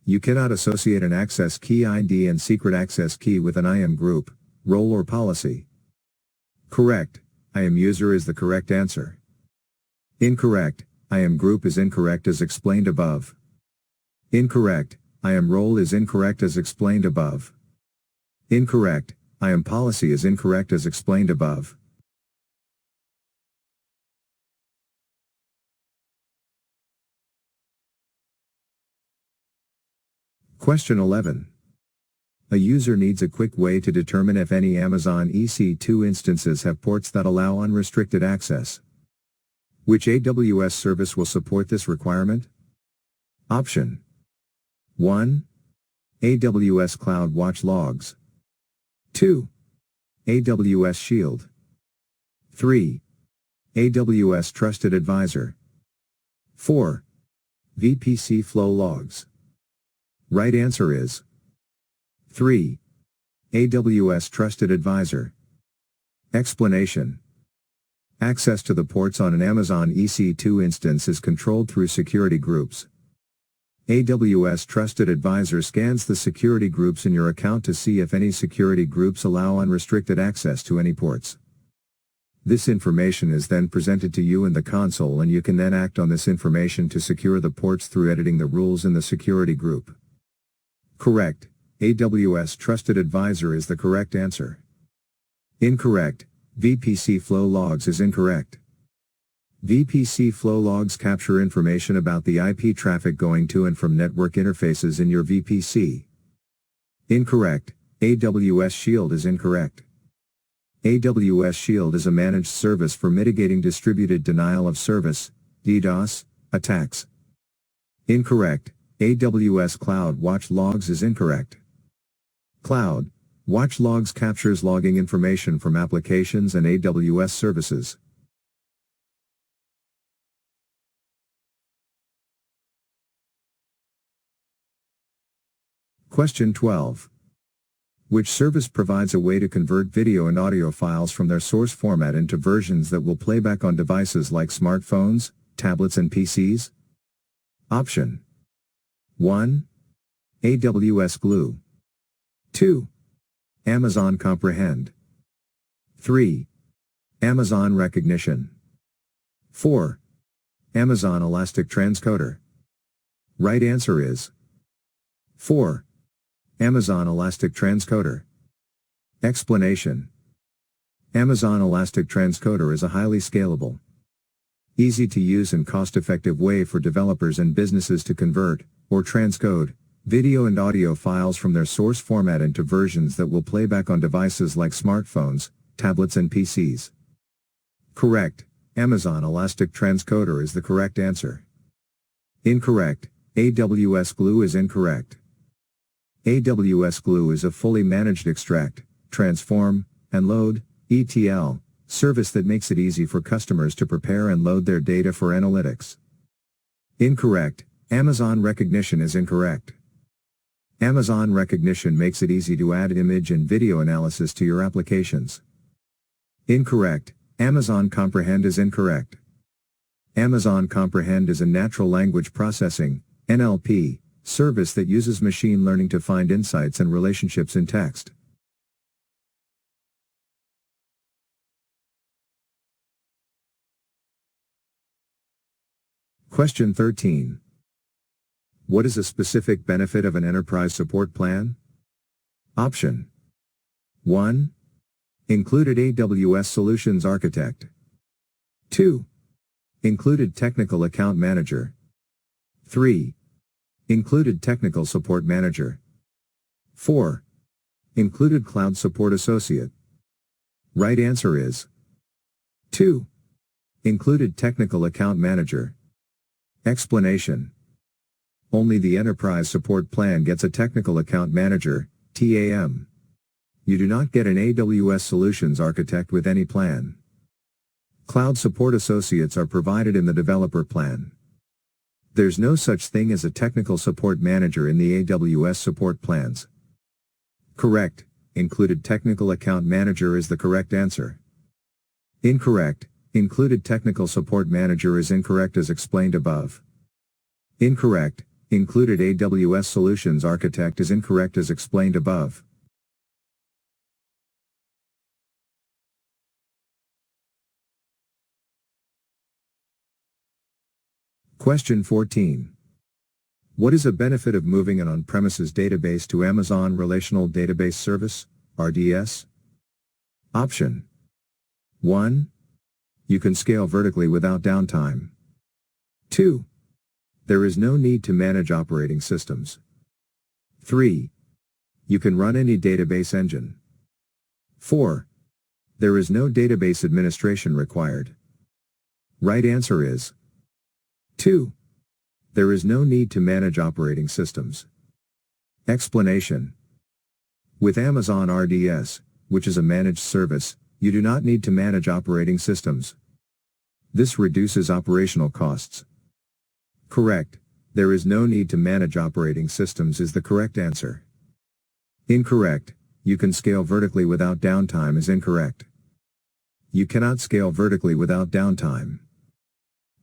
You cannot associate an access key ID and secret access key with an IAM group, role or policy. Correct. IAM user is the correct answer. Incorrect. IAM group is incorrect as explained above. Incorrect. IAM role is incorrect as explained above. Incorrect. IAM policy is incorrect as explained above. Question 11. A user needs a quick way to determine if any Amazon EC2 instances have ports that allow unrestricted access. Which AWS service will support this requirement? Option 1. AWS Cloud Watch Logs. 2. AWS Shield. 3. AWS Trusted Advisor. 4. VPC Flow Logs. Right answer is 3. AWS Trusted Advisor. Explanation. Access to the ports on an Amazon EC2 instance is controlled through security groups. AWS Trusted Advisor scans the security groups in your account to see if any security groups allow unrestricted access to any ports. This information is then presented to you in the console, and you can then act on this information to secure the ports through editing the rules in the security group. Correct. AWS Trusted Advisor is the correct answer. Incorrect. VPC Flow Logs is incorrect. VPC Flow Logs capture information about the IP traffic going to and from network interfaces in your VPC. Incorrect. AWS Shield is incorrect. AWS Shield is a managed service for mitigating distributed denial of service, DDoS, attacks. Incorrect. AWS Cloud Watch Logs is incorrect. Cloud Watch Logs captures logging information from applications and AWS services. Question 12. Which service provides a way to convert video and audio files from their source format into versions that will play back on devices like smartphones, tablets and PCs? Option 1. AWS Glue. 2. Amazon Comprehend. 3. Amazon Recognition. 4. Amazon Elastic Transcoder. Right answer is 4. Amazon Elastic Transcoder. Explanation. Amazon Elastic Transcoder is a highly scalable, easy to use and cost-effective way for developers and businesses to convert, or transcode, video and audio files from their source format into versions that will play back on devices like smartphones, tablets and PCs. Correct. Amazon Elastic Transcoder is the correct answer. Incorrect. AWS Glue is incorrect. AWS Glue is a fully managed extract, transform, and load, ETL, service that makes it easy for customers to prepare and load their data for analytics. Incorrect. Amazon Recognition is incorrect. Amazon Recognition makes it easy to add image and video analysis to your applications. Incorrect. Amazon Comprehend is incorrect. Amazon Comprehend is a natural language processing, NLP, service that uses machine learning to find insights and relationships in text. Question 13. What is a specific benefit of an enterprise support plan? Option 1. Included AWS Solutions Architect. 2. Included Technical Account Manager. 3. Included Technical Support Manager. 4. Included Cloud Support Associate. Right answer is 2. Included Technical Account Manager. Explanation. Only the Enterprise Support Plan gets a Technical Account Manager, TAM. You do not get an AWS Solutions Architect with any plan. Cloud Support Associates are provided in the Developer Plan. There's no such thing as a Technical Support Manager in the AWS Support Plans. Correct. Included Technical Account Manager is the correct answer. Incorrect. Included Technical Support Manager is incorrect as explained above. Incorrect. Included AWS Solutions Architect is incorrect as explained above. Question 14. What is a benefit of moving an on-premises database to Amazon Relational Database Service, RDS? Option 1. You can scale vertically without downtime. 2. There is no need to manage operating systems. 3. You can run any database engine. 4. There is no database administration required. Right answer is 2. There is no need to manage operating systems. Explanation. With Amazon RDS, which is a managed service, you do not need to manage operating systems. This reduces operational costs. Correct. There is no need to manage operating systems is the correct answer. Incorrect. You can scale vertically without downtime is incorrect. You cannot scale vertically without downtime.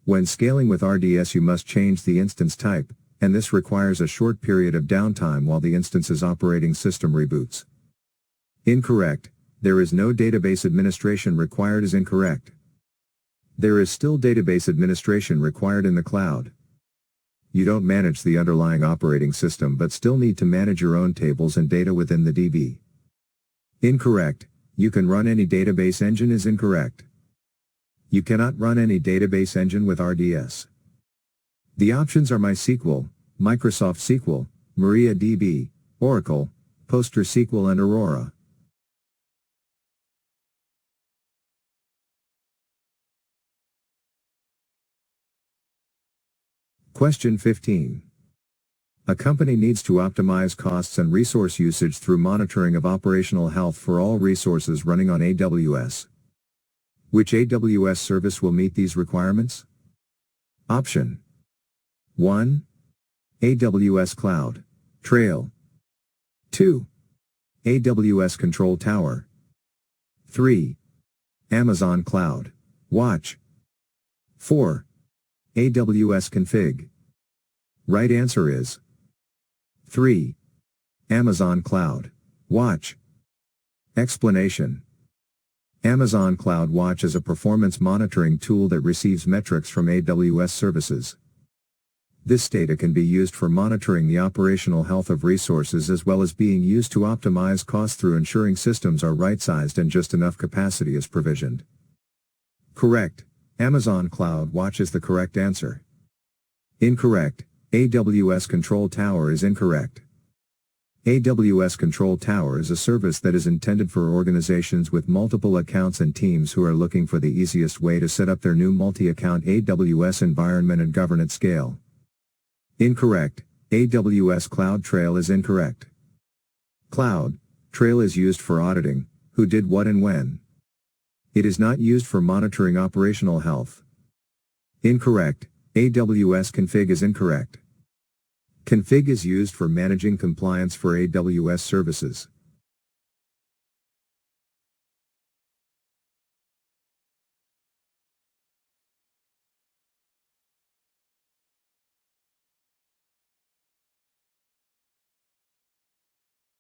When scaling with RDS you must change the instance type, and this requires a short period of downtime while the instance's operating system reboots. Incorrect. There is no database administration required is incorrect. There is still database administration required in the cloud. You don't manage the underlying operating system but still need to manage your own tables and data within the DB. Incorrect. You can run any database engine is incorrect. You cannot run any database engine with RDS. The options are MySQL, Microsoft SQL, MariaDB, Oracle, PostgreSQL and Aurora. Question 15. A company needs to optimize costs and resource usage through monitoring of operational health for all resources running on AWS. Which AWS service will meet these requirements? Option 1. AWS Cloud Trail. 2. AWS Control Tower. 3. Amazon Cloud Watch. 4. AWS config. Right answer is 3. Amazon Cloud Watch. Explanation. Amazon Cloud Watch is a performance monitoring tool that receives metrics from AWS services. This data can be used for monitoring the operational health of resources as well as being used to optimize costs through ensuring systems are right-sized and just enough capacity is provisioned. Correct. Amazon Cloud Watch is the correct answer. Incorrect. AWS Control Tower is incorrect. AWS Control Tower is a service that is intended for organizations with multiple accounts and teams who are looking for the easiest way to set up their new multi-account AWS environment and govern at scale. Incorrect. AWS CloudTrail is incorrect. Cloud Trail is used for auditing who did what and when. It is not used for monitoring operational health. Incorrect. AWS config is incorrect. Config is used for managing compliance for AWS services.